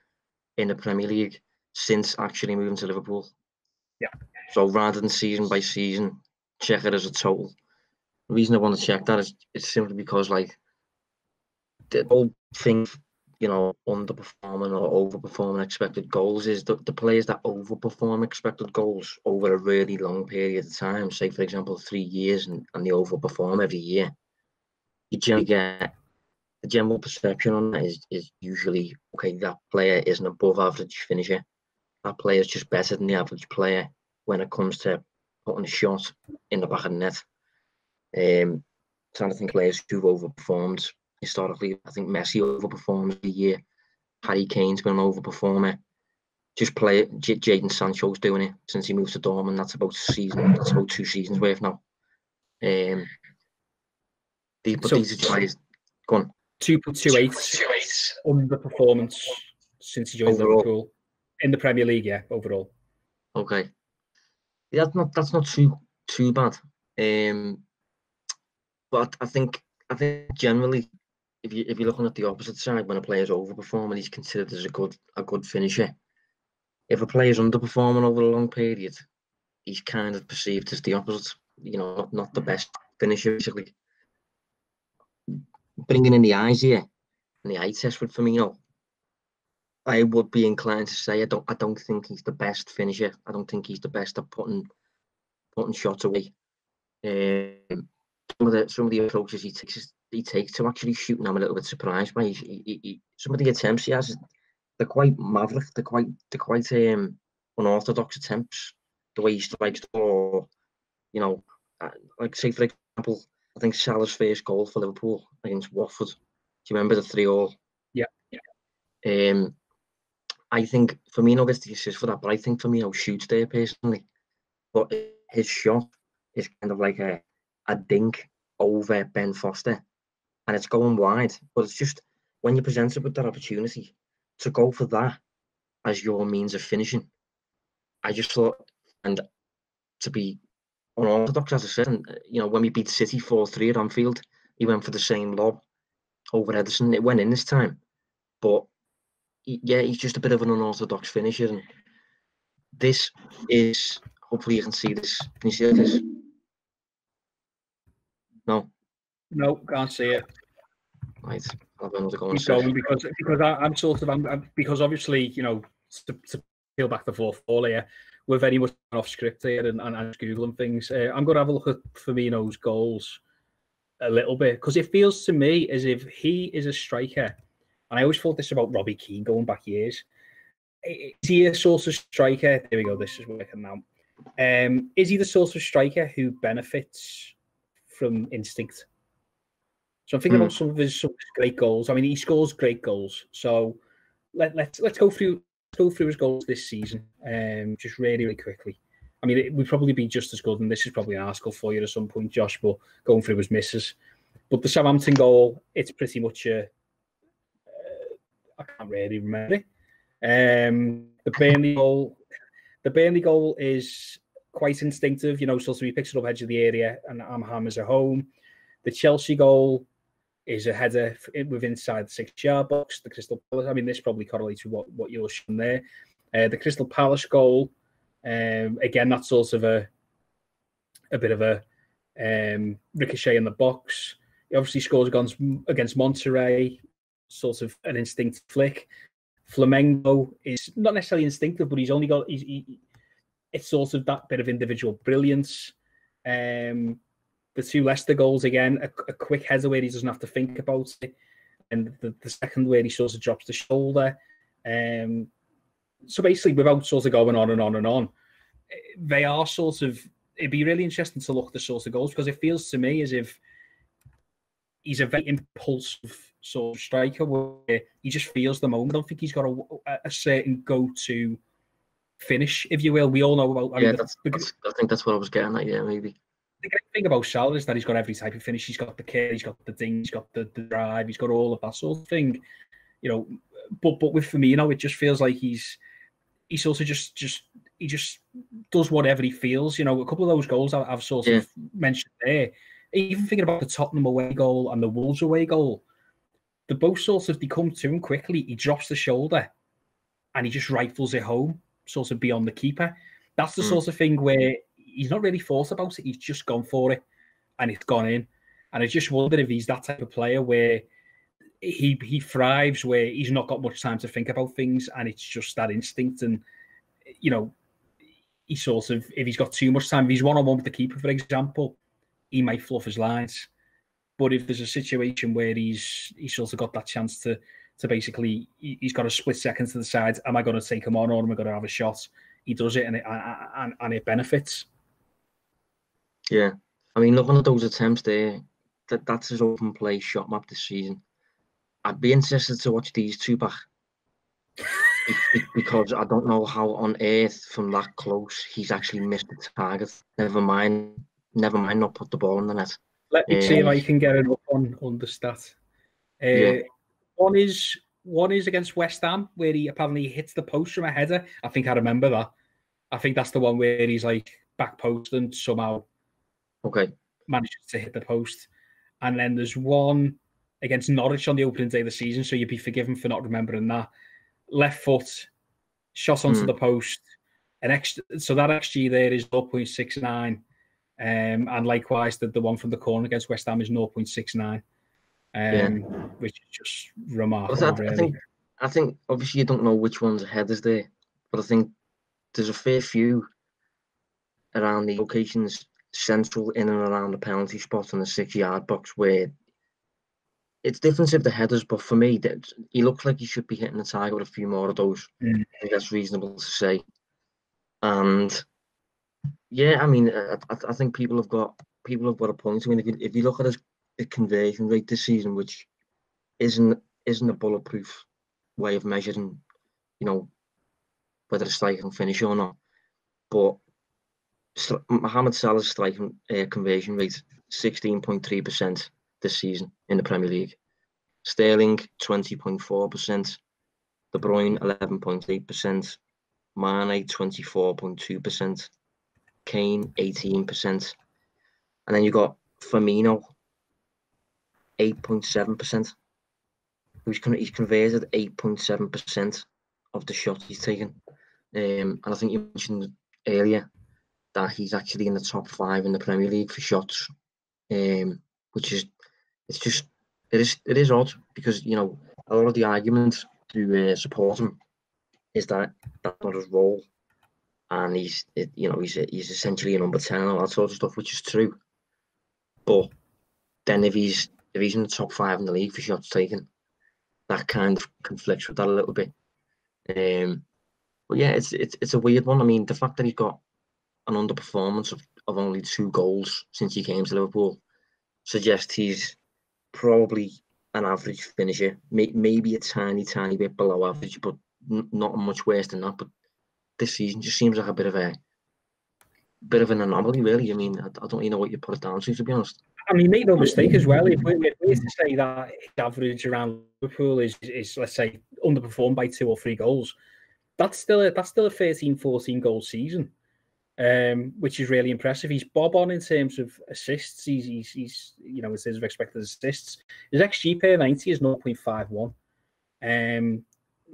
Speaker 2: in the Premier League since actually moving to Liverpool.
Speaker 3: Yeah.
Speaker 2: So rather than season by season, check it as a total. The reason I want to check that is it's simply because, like, the whole thing, underperforming or overperforming expected goals is the players that overperform expected goals over a really long period of time, say for example 3 years, and they overperform every year, you generally get the general perception on that is usually, okay, that player is an above average finisher. That player is just better than the average player when it comes to putting a shot in the back of the net. Trying to think players who've overperformed historically. I think Messi overperforms a year. Harry Kane's been an overperformer. Jadon Sancho's doing it since he moved to Dortmund. That's about 2 seasons worth now. These are guys. Go on.
Speaker 3: 2.28 underperformance since he joined Liverpool in the Premier League. Yeah, overall.
Speaker 2: Okay. Yeah, that's not too bad. But I think generally, if you're looking at the opposite side, when a player's overperforming, he's considered as a good finisher. If a player's underperforming over a long period, he's kind of perceived as the opposite. Not the best finisher, basically. Bringing in the eyes here, and the eye test with Firmino, I would be inclined to say I don't think he's the best finisher. I don't think he's the best at putting shots away. Some of the approaches he takes to actually shooting, I'm a little bit surprised by. Some of the attempts he has, they're quite maverick. They're quite unorthodox attempts. The way he strikes the ball, like say for example, I think Salah's first goal for Liverpool against Watford. Do you remember the 3-3? Yeah. I think Firmino gets the assist for that, but I think Firmino shoots there personally. But his shot is kind of like a dink over Ben Foster, and it's going wide. But it's just when you're presented with that opportunity to go for that as your means of finishing, I just thought, and to be unorthodox, as I said, and, when we beat City 4-3 at Anfield, he went for the same lob over Ederson. It went in this time, but he's just a bit of an unorthodox finisher, and this is, hopefully you can see this. Can you see this? No,
Speaker 3: can't see it.
Speaker 2: Right, I'll have another go.
Speaker 3: Keep going because I'm sort of because obviously to peel back the fourth wall here. We're very much off script here and just Googling things. I'm going to have a look at Firmino's goals a little bit, because it feels to me as if he is a striker. And I always thought this about Robbie Keane going back years. Is he a sort of striker? There we go, this is working now. Is he the sort of striker who benefits from instinct? So I'm thinking about some of his great goals. I mean, he scores great goals. So let's go through his goals this season, just really, really quickly. I mean, it would probably be just as good, and this is probably an article for you at some point, Josh, but going through his misses. But the Southampton goal, it's pretty much I can't really remember it. The Burnley goal is quite instinctive, sort of he picks it up edge of the area and hammers it home. The Chelsea goal is a header with inside the 6-yard box. The Crystal Palace, I mean, this probably correlates with what you're showing there. The Crystal Palace goal, again, that's sort of a bit of a ricochet in the box. He obviously scores against Monterrey, sort of an instinct flick. Flamengo is not necessarily instinctive, but he's only got it's sort of that bit of individual brilliance. The two Leicester goals, again, a quick header where he doesn't have to think about it, and the second where he sort of drops the shoulder. So basically, without sort of going on and on and on, they are sort of. It'd be really interesting to look at the sort of goals, because it feels to me as if he's a very impulsive sort of striker where he just feels the moment. I don't think he's got a certain go-to finish, if you will. We all know about.
Speaker 2: I think that's what I was getting at. Yeah, maybe.
Speaker 3: The great thing about Salah is that he's got every type of finish. He's got the kick, he's got the ding, he's got the drive, he's got all of that sort of thing. But with Firmino, it just feels like he sort of just does whatever he feels. A couple of those goals I've sort of mentioned there. Even thinking about the Tottenham away goal and the Wolves away goal, they both sort of, they come to him quickly. He drops the shoulder and he just rifles it home, sort of beyond the keeper. That's the sort of thing where he's not really thought about it. He's just gone for it and it's gone in. And I just wonder if he's that type of player where he thrives, where he's not got much time to think about things and it's just that instinct. And, he sort of, if he's got too much time, if he's one-on-one with the keeper, for example, he might fluff his lines. But if there's a situation where he's sort of got that chance to basically, he's got a split second to the side, am I going to take him on or am I going to have a shot? He does it and it benefits.
Speaker 2: Yeah. I mean, looking at those attempts there, that's his open play shot map this season. I'd be interested to watch these two back. Because I don't know how on earth from that close he's actually missed the target. Never mind not put the ball in the net.
Speaker 3: Let me see if I can get it up on the stat. One is against West Ham, where he apparently hits the post from a header. I think I remember that. I think that's the one where he's like back post and somehow manages to hit the post. And then there's one against Norwich on the opening day of the season, so you'd be forgiven for not remembering that. Left foot, shot onto the post. So that XG there is 0.69. And likewise, the one from the corner against West Ham is 0.69, which is just remarkable. Really.
Speaker 2: I think obviously you don't know which one's ahead is there, but I think there's a fair few around the locations central in and around the penalty spot in the 6-yard box where it's different if the headers, but for me, he looks like he should be hitting the target with a few more of those. I think that's reasonable to say. And yeah, I mean, I think people have got a point. I mean, if you look at his conversion rate this season, which isn't a bulletproof way of measuring, whether a striker can finish or not, but Mohamed Salah's striking conversion rate 16.3% this season in the Premier League. Sterling 20.4%, De Bruyne 11.8%, Mane 24.2%, Kane 18%, and then you got Firmino 8.7%. He's converted 8.7% of the shots he's taken, and I think you mentioned earlier that he's actually in the top 5 in the Premier League for shots, which is it is odd because a lot of the arguments to support him is that that's not his role, and he's essentially a number 10 and all that sort of stuff, which is true. But then if he's in the top 5 in the league for shots taken, that kind of conflicts with that a little bit. But yeah, it's a weird one. I mean, the fact that he's got an underperformance of only 2 goals since he came to Liverpool suggests he's probably an average finisher, maybe a tiny bit below average, but not much worse than that. But this season just seems like a bit of an anomaly, really. I mean, I don't really know what you put it down to be honest.
Speaker 3: I mean, make no mistake as well. If we're to say that his average around Liverpool is let's say underperformed by 2 or 3 goals, that's still a 13-14 goal season, which is really impressive. He's bob on in terms of assists. He's in terms of expected assists. His XG per 90 is 0.51,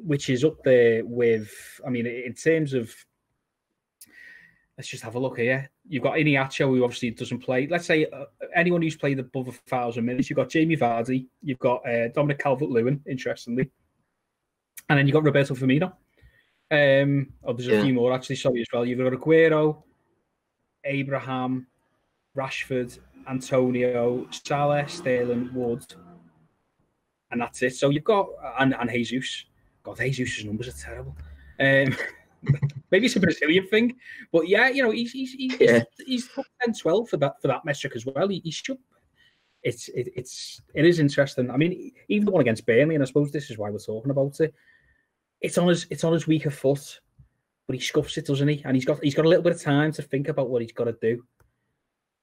Speaker 3: which is up there with. I mean, in terms of. Let's just have a look here. You've got Iniacho, who obviously doesn't play. Let's say anyone who's played above 1,000 minutes. You've got Jamie Vardy. You've got Dominic Calvert-Lewin, interestingly. And then you've got Roberto Firmino. There's a few more, actually, sorry, as well. You've got Aguero, Abraham, Rashford, Antonio, Salah, Sterling, Wood. And that's it. So you've got... And Jesus. God, Jesus' numbers are terrible. Maybe it's a Brazilian thing, but yeah, he's top 10, 12 for that metric as well. He should. It is interesting. I mean, even the one against Burnley, and I suppose this is why we're talking about it. It's on his weaker foot, but he scuffs it, doesn't he? And he's got a little bit of time to think about what he's got to do.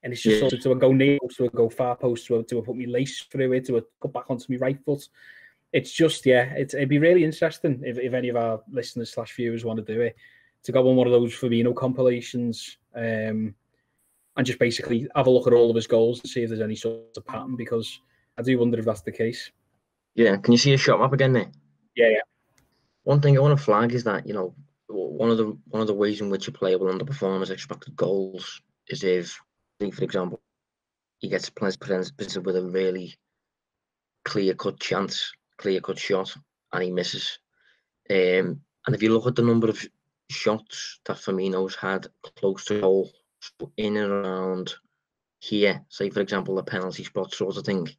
Speaker 3: And it's just sort of, do I go near post, do I go far post, do I put my lace through it, do I go back onto my right foot? It's just, it'd be really interesting if any of our listeners / viewers want to do it, to go on one of those Firmino compilations and just basically have a look at all of his goals and see if there's any sort of pattern, because I do wonder if that's the case.
Speaker 2: Yeah, can you see a shot map again there?
Speaker 3: Yeah.
Speaker 2: One thing I want to flag is that, one of the ways in which a player will underperform his expected goals is if, for example, he gets presented with a really clear-cut shot, and he misses. And if you look at the number of shots that Firmino's had close to goal, in and around here, say for example the penalty spot sort of thing,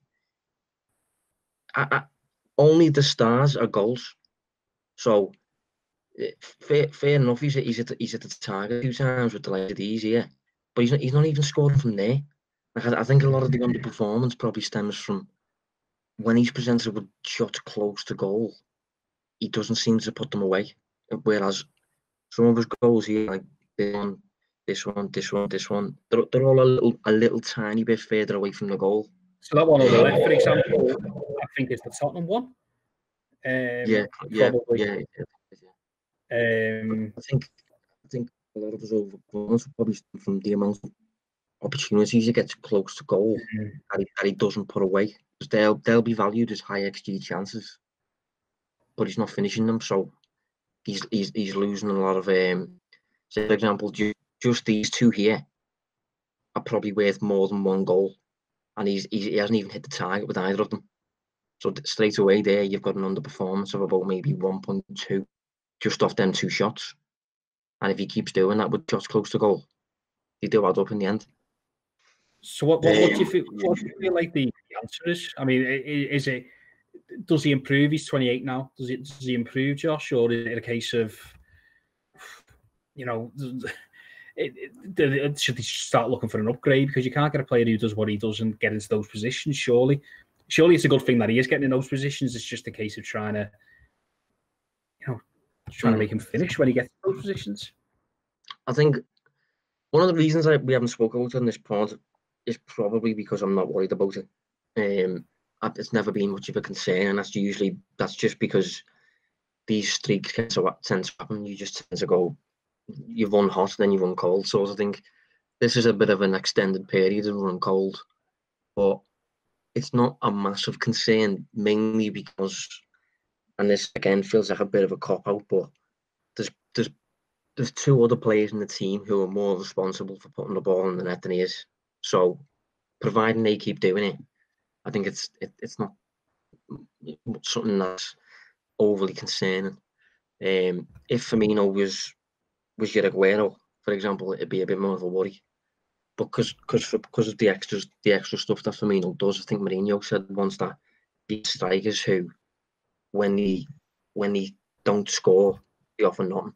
Speaker 2: only the stars are goals. So fair enough, he's at the target a few times with the likes of these here, but he's not even scoring from there. Like, I think a lot of the underperformance probably stems from when he's presented with shots close to goal, he doesn't seem to put them away. Whereas some of his goals here, like this one, they're all a little tiny bit further away from the goal.
Speaker 3: So that one on the left, for example, I think is the Tottenham one. Probably.
Speaker 2: I think a lot of his overperformance will probably stem from the amount of opportunities he gets close to goal that he doesn't put away. Because they'll be valued as high XG chances, but he's not finishing them, so he's losing a lot of. Say for example, just these 2 here are probably worth more than 1 goal, and he hasn't even hit the target with either of them. So straight away there, you've got an underperformance of about maybe 1.2 just off them 2 shots. And if he keeps doing that with shots close to goal, they do add up in the end.
Speaker 3: So what do you feel? What do you feel like the answer is? I mean, is it? Does he improve? He's 28 now. Does he improve, Josh, or is it a case of, should he start looking for an upgrade? Because you can't get a player who does what he does and get into those positions. Surely it's a good thing that he is getting in those positions. It's just a case of trying to make him finish when he gets in those positions.
Speaker 2: I think one of the reasons we haven't spoken about it on this pod is probably because I'm not worried about it. It's never been much of a concern, and that's just because these streaks tend to happen. You just tend to go, you've run hot, then you run cold sort of thing. This is a bit of an extended period of run cold, but it's not a massive concern, mainly because, and this again feels like a bit of a cop-out, but there's 2 other players in the team who are more responsible for putting the ball in the net than he is. So, providing they keep doing it, I think it's not something that's overly concerning. If Firmino was your Aguero, for example, it'd be a bit more of a worry. But because of the extra stuff that Firmino does, I think Mourinho said once that these strikers who, when they don't score, they offer nothing.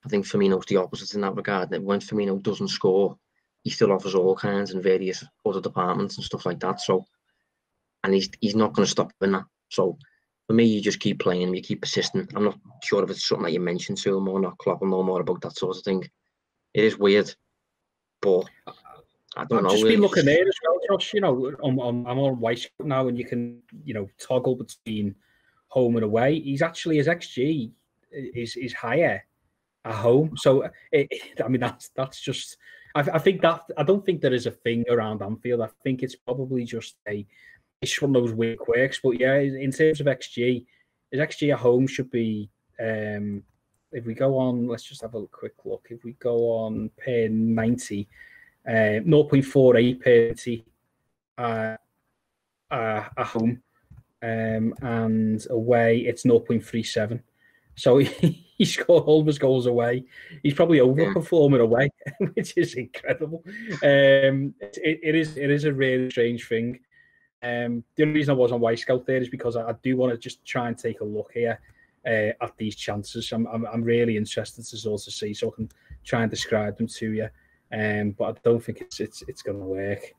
Speaker 2: I think Firmino's the opposite in that regard. That when Firmino doesn't score, he still offers all kinds in various other departments and stuff like that. So, and he's not going to stop doing that. So, for me, you just keep playing, you keep persisting. I'm not sure if it's something that you mentioned to him or not. Klopp will know more about that sort of thing. It is weird, but I don't know.
Speaker 3: I've just been looking there as well, Josh. I'm on Weiss now, and you can toggle between home and away. He's actually, his XG is higher at home. So that's just. I think that I don't think there is a thing around Anfield. I think it's probably just it's one of those weird quirks. But yeah, in terms of XG, his XG at home should be. If we go on, let's just have a quick look. If we go on per 90, 0.48 per 90 at home, and away it's 0.37. So he scored all of his goals away. He's probably overperforming away, which is incredible. It is a really strange thing. The only reason I was on Wisecout there is because I do want to just try and take a look here at these chances. I'm really interested to sort of see, so I can try and describe them to you. But I don't think it's going to work.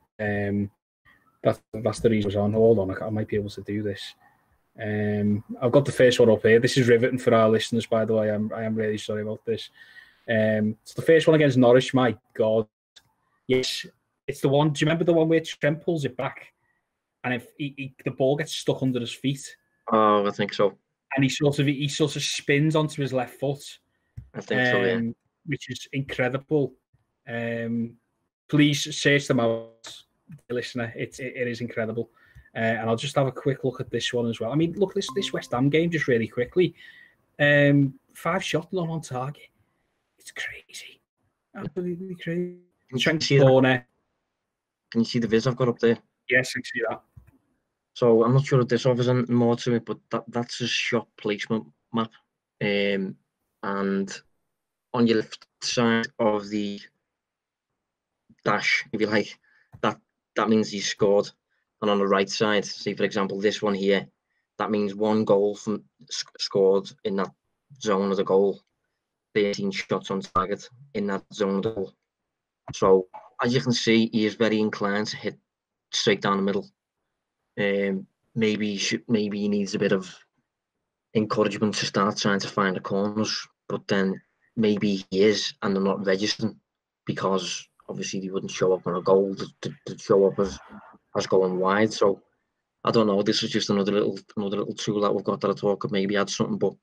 Speaker 3: That's the reason I was on. Hold on, I might be able to do this. I've got the first one up here. This is riveting for our listeners, by the way. I am really sorry about this. It's the first one against Norwich. My God, yes, it's the one. Do you remember the one where Trent pulls it back, and if the ball gets stuck under his feet?
Speaker 2: Oh, I think so.
Speaker 3: And he sort of spins onto his left foot.
Speaker 2: I think so, yeah.
Speaker 3: Which is incredible. Please search them out, listener. It is incredible. And I'll just have a quick look at this one as well. I mean, look, this West Ham game, just really quickly. 5 shots, not on target. It's crazy. Absolutely crazy.
Speaker 2: Can you see the viz I've got up there?
Speaker 3: Yes, I can see that.
Speaker 2: So I'm not sure if this offers anything more to it, but that's his shot placement map. And on your left side of the dash, if you like, that means he's scored. And on the right side, say for example this one here, that means 1 goal scored in that zone of the goal, 13 shots on target in that zone of the goal. So as you can see, he is very inclined to hit straight down the middle. Maybe he needs a bit of encouragement to start trying to find the corners, but then maybe he is, and they're not registering because obviously they wouldn't show up on a goal to show up as going wide. So I don't know. This is just another little tool that we've got that I thought could maybe add something, but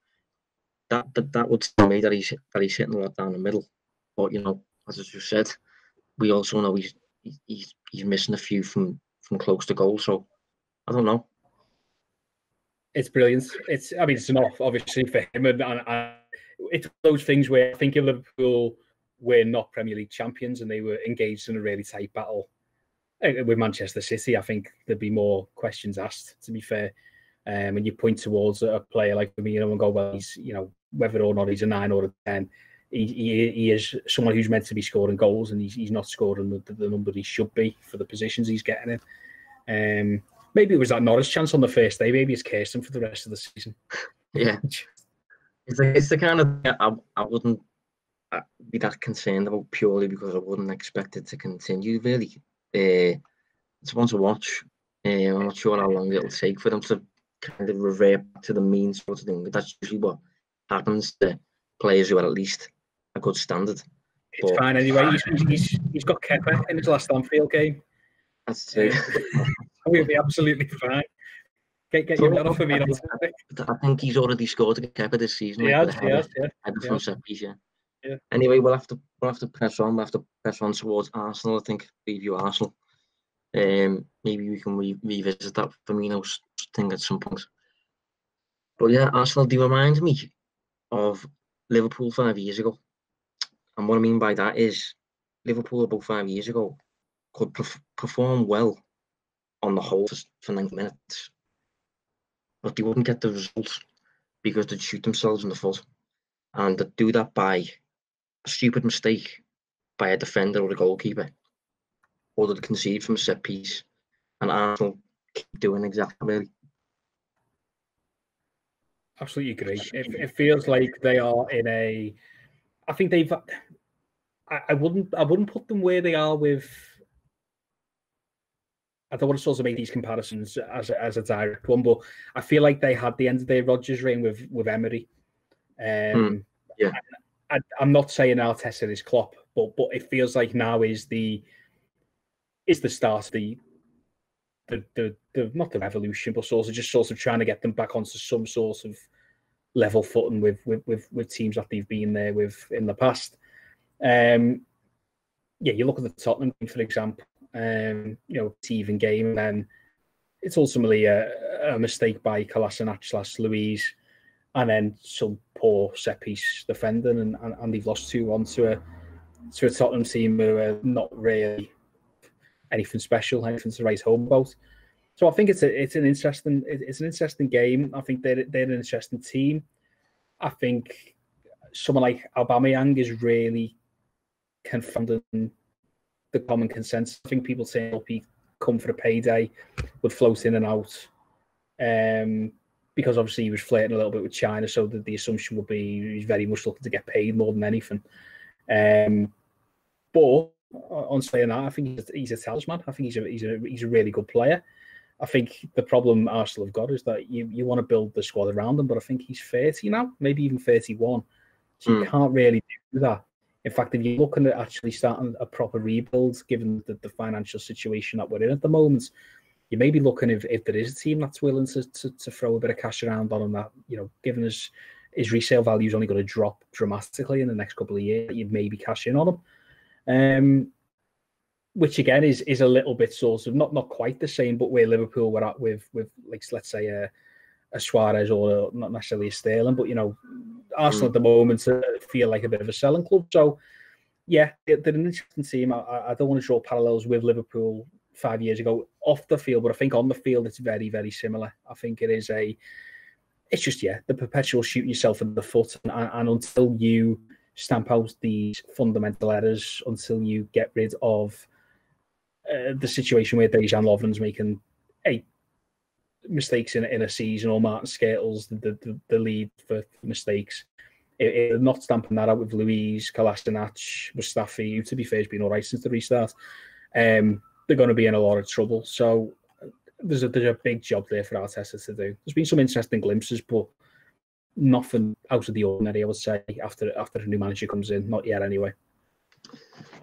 Speaker 2: that would tell me that he's hitting a lot down the middle. But as I just said, we also know he's missing a few from close to goal. So I don't know.
Speaker 3: It's brilliant. It's enough obviously for him, and it's those things where I think if Liverpool were not Premier League champions and they were engaged in a really tight battle with Manchester City, I think there'd be more questions asked, to be fair. When you point towards a player like Firmino and go, well, he's, whether or not he's a 9 or a 10, he is someone who's meant to be scoring goals, and he's not scoring the number he should be for the positions he's getting in. Maybe it was that Norris chance on the first day. Maybe it's cursed him for the rest of the season.
Speaker 2: Yeah. It's the kind of thing I wouldn't be that concerned about, purely because I wouldn't expect it to continue, really. It's one to watch. I'm not sure how long it'll take for them to kind of revert back to the mean sort of thing. But that's usually what happens to players who are at least a good standard.
Speaker 3: It's fine anyway. He's got Kepa in his last Anfield game.
Speaker 2: That's true.
Speaker 3: We'll be absolutely fine. Get your head off of me.
Speaker 2: I think he's already scored a Kepa this season.
Speaker 3: Yeah.
Speaker 2: From set piece, yeah. Anyway, we'll have to press on. We'll have to press on towards Arsenal. I think preview Arsenal. Maybe we can revisit that Firmino's thing at some point. But yeah, Arsenal do remind me of Liverpool 5 years ago. And what I mean by that is Liverpool about 5 years ago could perform well on the whole for 90 minutes. But they wouldn't get the results because they'd shoot themselves in the foot and they do that by a stupid mistake by a defender or a goalkeeper, or they concede from a set piece, and Arsenal keep doing exactly really.
Speaker 3: Absolutely agree. It feels like they are in a. I think they've. I wouldn't put them where they are with. I don't want to sort of make these comparisons as a direct one, but I feel like they had the end of their Rodgers reign with Emery.
Speaker 2: Yeah.
Speaker 3: I'm not saying Arteta is Klopp, but it feels like now is the start of the not the revolution, but sort of trying to get them back onto some sort of level footing with teams that they've been there with in the past. You look at the Tottenham game, for example. It's even game, and then it's ultimately a mistake by Kolasinac/Luiz, and then some poor set piece defending, and they've lost 2-1 to a Tottenham team who are not really anything special, anything to write home about. So I think it's an interesting game. I think they're an interesting team. I think someone like Aubameyang is really confounding the common consensus. I think people saying he'll come for a payday would float in and out, because obviously he was flirting a little bit with China, so the assumption would be he's very much looking to get paid more than anything. But on saying that, I think he's a talisman. I think he's a really good player. I think the problem Arsenal have got is that you want to build the squad around him, but I think he's 30 now, maybe even 31. So you can't really do that. In fact, if you're looking at actually starting a proper rebuild, given the financial situation that we're in at the moment, you may be looking if there is a team that's willing to throw a bit of cash around on him, that, given his resale value is only going to drop dramatically in the next couple of years, you'd maybe cash in on him. Which again is a little bit sort of not quite the same, but where Liverpool were at with like, let's say a Suarez or not necessarily a Sterling, but Arsenal at the moment feel like a bit of a selling club. So yeah, they're an interesting team. I don't want to draw parallels with Liverpool 5 years ago off the field, but I think on the field it's very, very similar. I think it's just the perpetual shooting yourself in the foot, and until you stamp out these fundamental errors, until you get rid of the situation where Dejan Lovren's making mistakes in a season, or Martin Skrtel's the lead for mistakes. If not stamping that out with Luiz, Kolasinac, Mustafi, who to be fair has been all right since the restart, they're going to be in a lot of trouble. So there's a big job there for Arteta to do. There's been some interesting glimpses, but nothing out of the ordinary, I would say, after a new manager comes in. Not yet, anyway.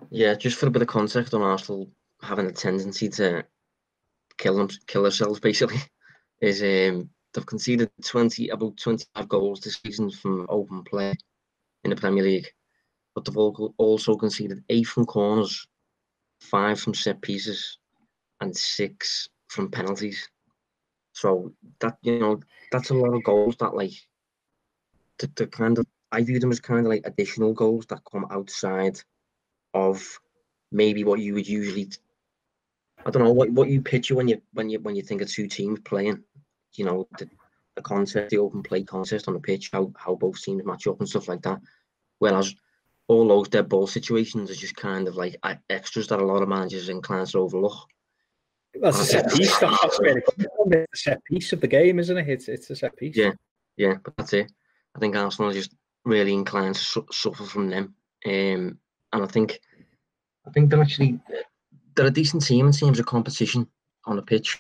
Speaker 2: Yeah, just for a bit of context on Arsenal having a tendency to kill themselves, basically, is they've conceded about 25 goals this season from open play in the Premier League, but they've also conceded 8 from corners, 5 from set pieces, and 6 from penalties. So that that's a lot of goals that, like, the kind of, I view them as kind of like additional goals that come outside of maybe what you would usually, I don't know, what you picture when you think of two teams playing, the concept, the open play concept on the pitch, how both teams match up and stuff like that. Whereas all those dead ball situations are just kind of like extras that a lot of managers are inclined to overlook.
Speaker 3: That's a set piece. That's really good. It's a set piece of the game, isn't it? It's a set piece.
Speaker 2: Yeah, but that's it. I think Arsenal are just really inclined to suffer from them, and I think they're a decent team in terms of competition on the pitch.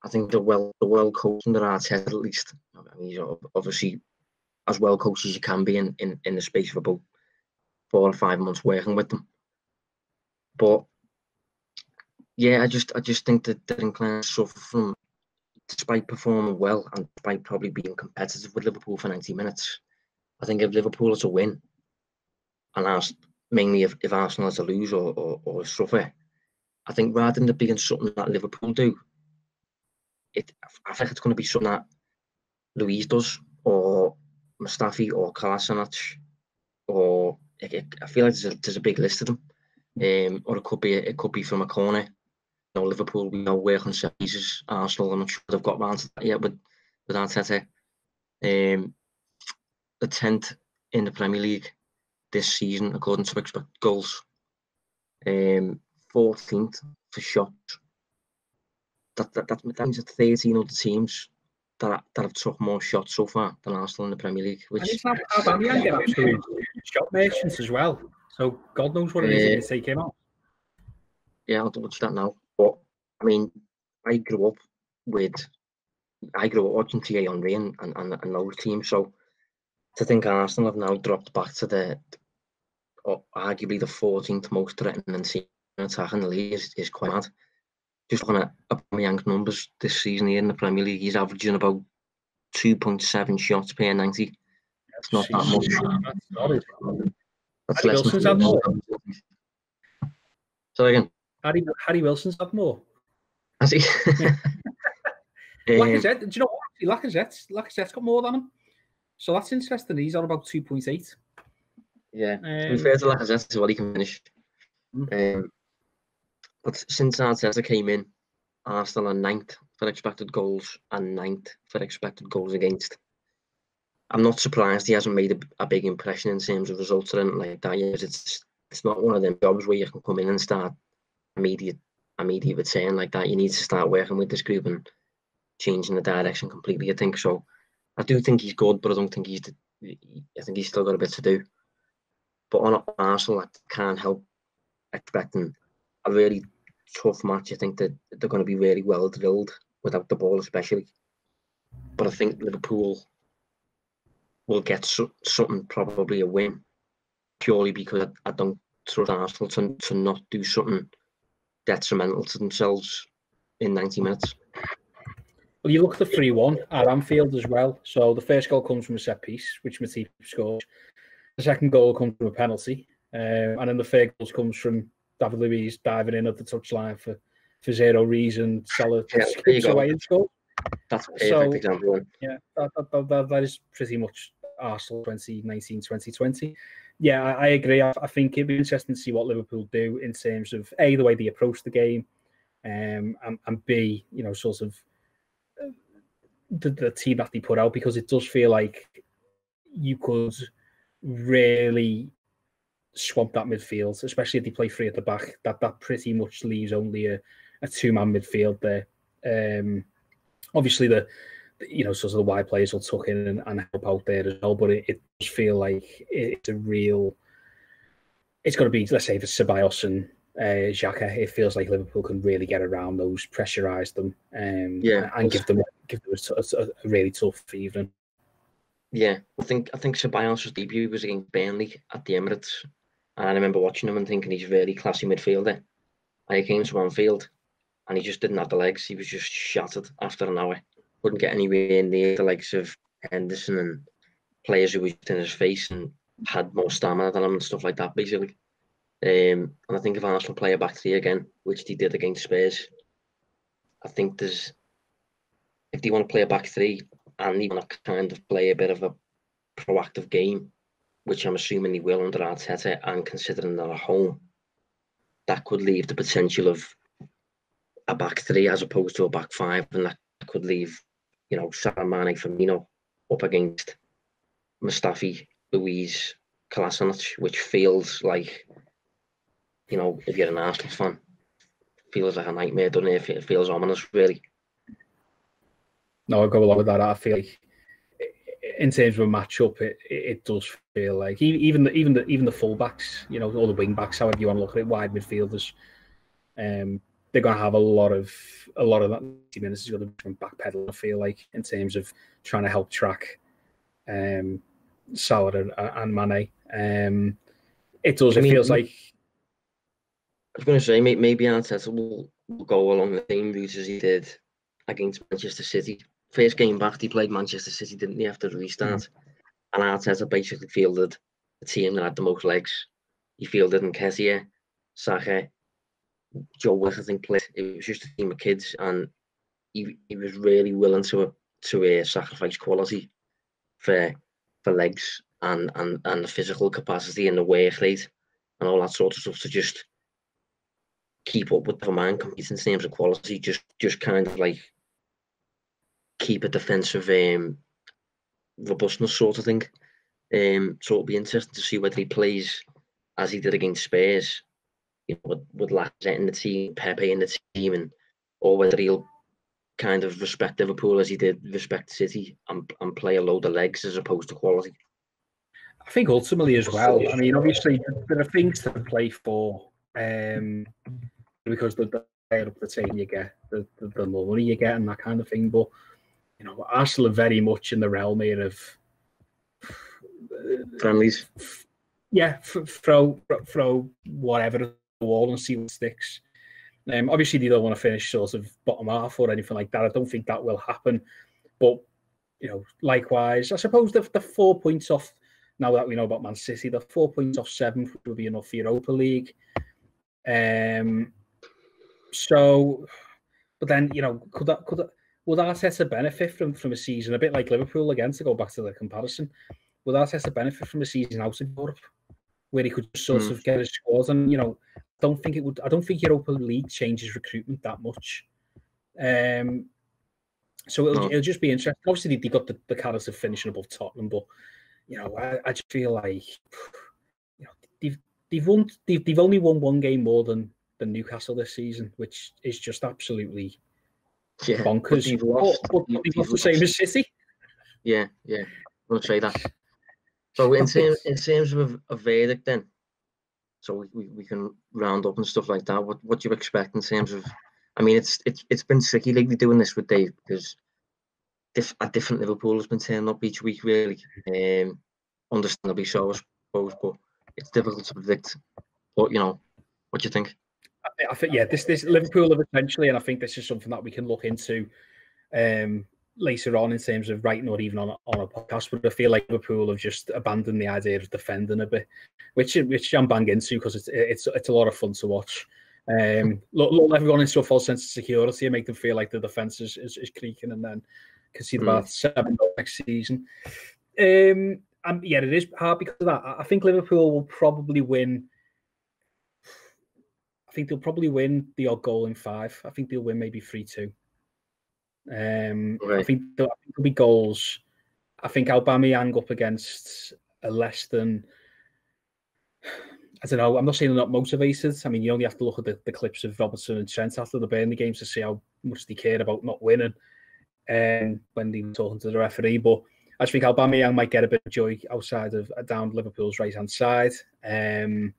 Speaker 2: I think they're well coached under Arteta, at least. I mean, obviously as well coached as you can be in the space of about 4 or 5 months working with them. But yeah, I just think that they're inclined to suffer from, despite performing well and despite probably being competitive with Liverpool for 90 minutes. I think if Liverpool is to win, and mainly if Arsenal is to lose or suffer, I think rather than it being something that Liverpool do, I think it's going to be something that Luiz does, or Mustafi, or Kolasinac, or I feel like there's a big list of them, or it could be from a corner. Liverpool, we know, work on set pieces. Arsenal, I'm not sure they've got round to that yet with Arteta. They tend in the Premier League this season, according to expected goals. 14th for shots. That means that 13 other teams that have took more shots so far than Arsenal in the Premier League. Which
Speaker 3: and it's Aubameyang get absolute shot merchants as well. So God knows what it is if you take him out.
Speaker 2: Yeah, I'll double check that now. But I mean, I grew up watching Thierry Henry and those teams. So to think Arsenal have now dropped back to arguably the 14th most threatening team in attack in the league is quite mad. Just looking at Aubameyang's numbers this season here in the Premier League, he's averaging about 2.7 shots per 90. It's not that much. That's
Speaker 3: Harry Wilson's had more.
Speaker 2: So again,
Speaker 3: Harry Wilson's had more.
Speaker 2: Has he?
Speaker 3: Lacazette, do you know what? Lacazette's got more than him. So that's interesting. He's on about 2.8.
Speaker 2: Yeah. To be fair to Lacazette as well, he can finish. But since Arteta came in, Arsenal are 9th for expected goals and 9th for expected goals against. I'm not surprised he hasn't made a big impression in terms of results or anything like that yet. It's not one of them jobs where you can come in and start immediate return like that. You need to start working with this group and changing the direction completely, I think. So I do think he's good, but I don't think I think he's still got a bit to do. But on Arsenal, I can't help expecting a really tough match. I think that they're going to be really well drilled without the ball, especially. But I think Liverpool will get something, probably a win, purely because I don't trust Arsenal to not do something detrimental to themselves in 90 minutes.
Speaker 3: Well, you look at the 3-1 at Anfield as well. So the first goal comes from a set piece, which Matip scored. The second goal comes from a penalty. And then the third goal comes from David Luiz diving in at the touchline for zero reason. Salah skips away and scores.
Speaker 2: That's a perfect example.
Speaker 3: Yeah, that is pretty much Arsenal 2019-2020. Yeah, I agree. I think it'd be interesting to see what Liverpool do in terms of A, the way they approach the game, and B, sort of the team that they put out, because it does feel like you could really swamp that midfield, especially if they play three at the back. That pretty much leaves only a two-man midfield there. Obviously, sort of the wide players will tuck in and help out there as well, but it does feel like it's it's going to be, let's say, for Ceballos and Xhaka, it feels like Liverpool can really get around those, pressurise them, and give them a really tough evening. Yeah,
Speaker 2: I think Ceballos' debut was against Burnley at the Emirates, and I remember watching him and thinking he's a very classy midfielder. And he came to Anfield, and he just didn't have the legs. He was just shattered after an hour. Couldn't get anywhere near the likes of Henderson and players who were in his face and had more stamina than him and stuff like that, basically. And I think if Arsenal play a back three again, which they did against Spurs, I think if they want to play a back three and they want to kind of play a bit of a proactive game, which I'm assuming they will under Arteta, and considering they're at home, that could leave the potential of a back three as opposed to a back five, and that could leave, Sam Mane, Firmino up against Mustafi, Luiz, Kolasinac, which feels like, if you're an Arsenal fan, feels like a nightmare, doesn't it? It feels ominous, really.
Speaker 3: No, I go along with that. I feel like, in terms of a matchup, it does feel like even the fullbacks, or the wing backs, however you want to look at it, wide midfielders, they're going to have a lot of that 90 minutes is going to be backpedal. I feel like, in terms of trying to help track Salah and Mane. It does. It feels like.
Speaker 2: I was going to say maybe Arteta will go along the same route as he did against Manchester City. First game back, he played Manchester City, didn't he, after the restart? And Arteta basically fielded the team that had the most legs. He fielded Nketiah, Saka, Joe Wick, I think, played. It was just a team of kids, and he was really willing to sacrifice quality for legs and the physical capacity and the work rate and all that sort of stuff to just keep up with the man competing in terms of quality, just kind of like keep a defensive robustness sort of thing. So it'll be interesting to see whether he plays as he did against Spurs, with Lacazette in the team, Pepe in the team, or whether he'll kind of respect Liverpool as he did respect City and play a load of legs as opposed to quality.
Speaker 3: I think ultimately as well. I mean, obviously there are things to play for, because the higher up the team you get, the more money you get and that kind of thing. But Arsenal are very much in the realm here of
Speaker 2: friendlies.
Speaker 3: Yeah, throw whatever at the wall and see what sticks. Obviously, they don't want to finish sort of bottom half or anything like that. I don't think that will happen. But likewise, I suppose the 4 points off. Now that we know about Man City, the 4 points off 7 will be enough for Europa League. So, but then would Arteta benefit from a season a bit like Liverpool again, to go back to the comparison? Would Arteta benefit from a season out of Europe where he could just sort of get his squad? And I don't think it would. I don't think Europa League changes recruitment that much. So it'll just be interesting. Obviously, they got the carrots of finishing above Tottenham, but I just feel like they've only won one game more than Newcastle this season, which is just absolutely bonkers. They've lost the same as City.
Speaker 2: Yeah, I'm going to say that. So in terms of a verdict then, so we can round up and stuff like that, what do you expect in terms of, I mean, it's been tricky lately doing this with Dave, because a different Liverpool has been turning up each week, really. Understandably so, I suppose, but it's difficult to predict. But, what do you think?
Speaker 3: I think, this Liverpool have essentially, and I think this is something that we can look into later on in terms of writing or even on a podcast, but I feel like Liverpool have just abandoned the idea of defending a bit, which I'm bang into, because it's a lot of fun to watch. Lull everyone into a false sense of security and make them feel like the defence is creaking, and then concede about 7 next season. It is hard because of that. I think Liverpool will probably win. I think they'll probably win the odd goal in 5. I think they'll win maybe 3-2. I think there'll be goals. I think Aubameyang up against a less than, I don't know, I'm not saying they're not motivated. I mean, you only have to look at the clips of Robertson and Trent after the Burnley games to see how much they cared about not winning when they were talking to the referee. But I just think Aubameyang might get a bit of joy outside of down Liverpool's right-hand side. I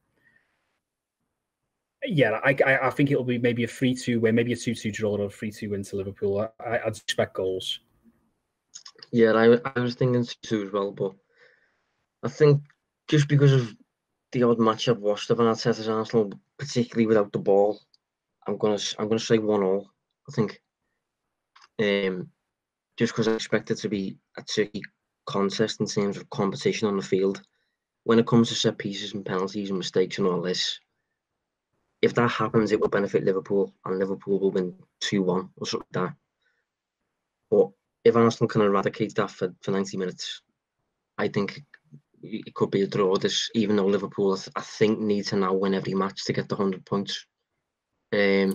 Speaker 3: think it'll be maybe a 3-2 win, maybe a 2-2 draw or a 3-2 win to Liverpool. I'd expect goals.
Speaker 2: Yeah, I was thinking 2 as well, but I think just because of the odd match I've watched of Arteta's Arsenal, particularly without the ball, I'm gonna say 1-1. I think, just because I expect it to be a tricky contest in terms of competition on the field. When it comes to set pieces and penalties and mistakes and all this, if that happens, it will benefit Liverpool, and Liverpool will win 2-1 or something like that. But if Arsenal can eradicate that for 90 minutes, I think it could be a draw. Even though Liverpool, I think, need to now win every match to get the 100 points.
Speaker 3: I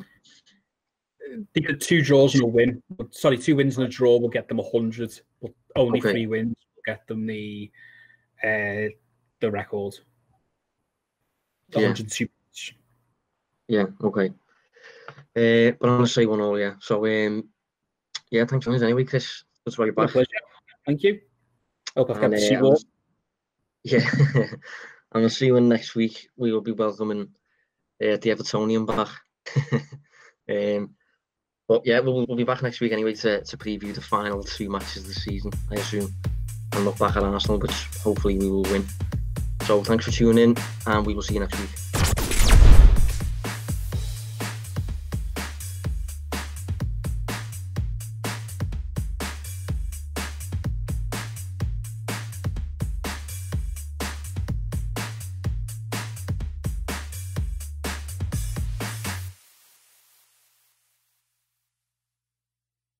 Speaker 3: think 2 draws and a win. 2 wins and a draw will get them 100, but only 3 wins will get them the record. 102 points.
Speaker 2: Yeah, okay. But I'm going to say 1-1, yeah. So, thanks for anyway, Chris. That's why you're back.
Speaker 3: My pleasure. Thank you. Hope I've kept the seat warm.
Speaker 2: Yeah. And I'll see you next week. We will be welcoming the Evertonian back. But yeah, we'll be back next week anyway to preview the final 2 matches of the season, I assume, and look back at Arsenal, which hopefully we will win. So thanks for tuning in, and we will see you next week.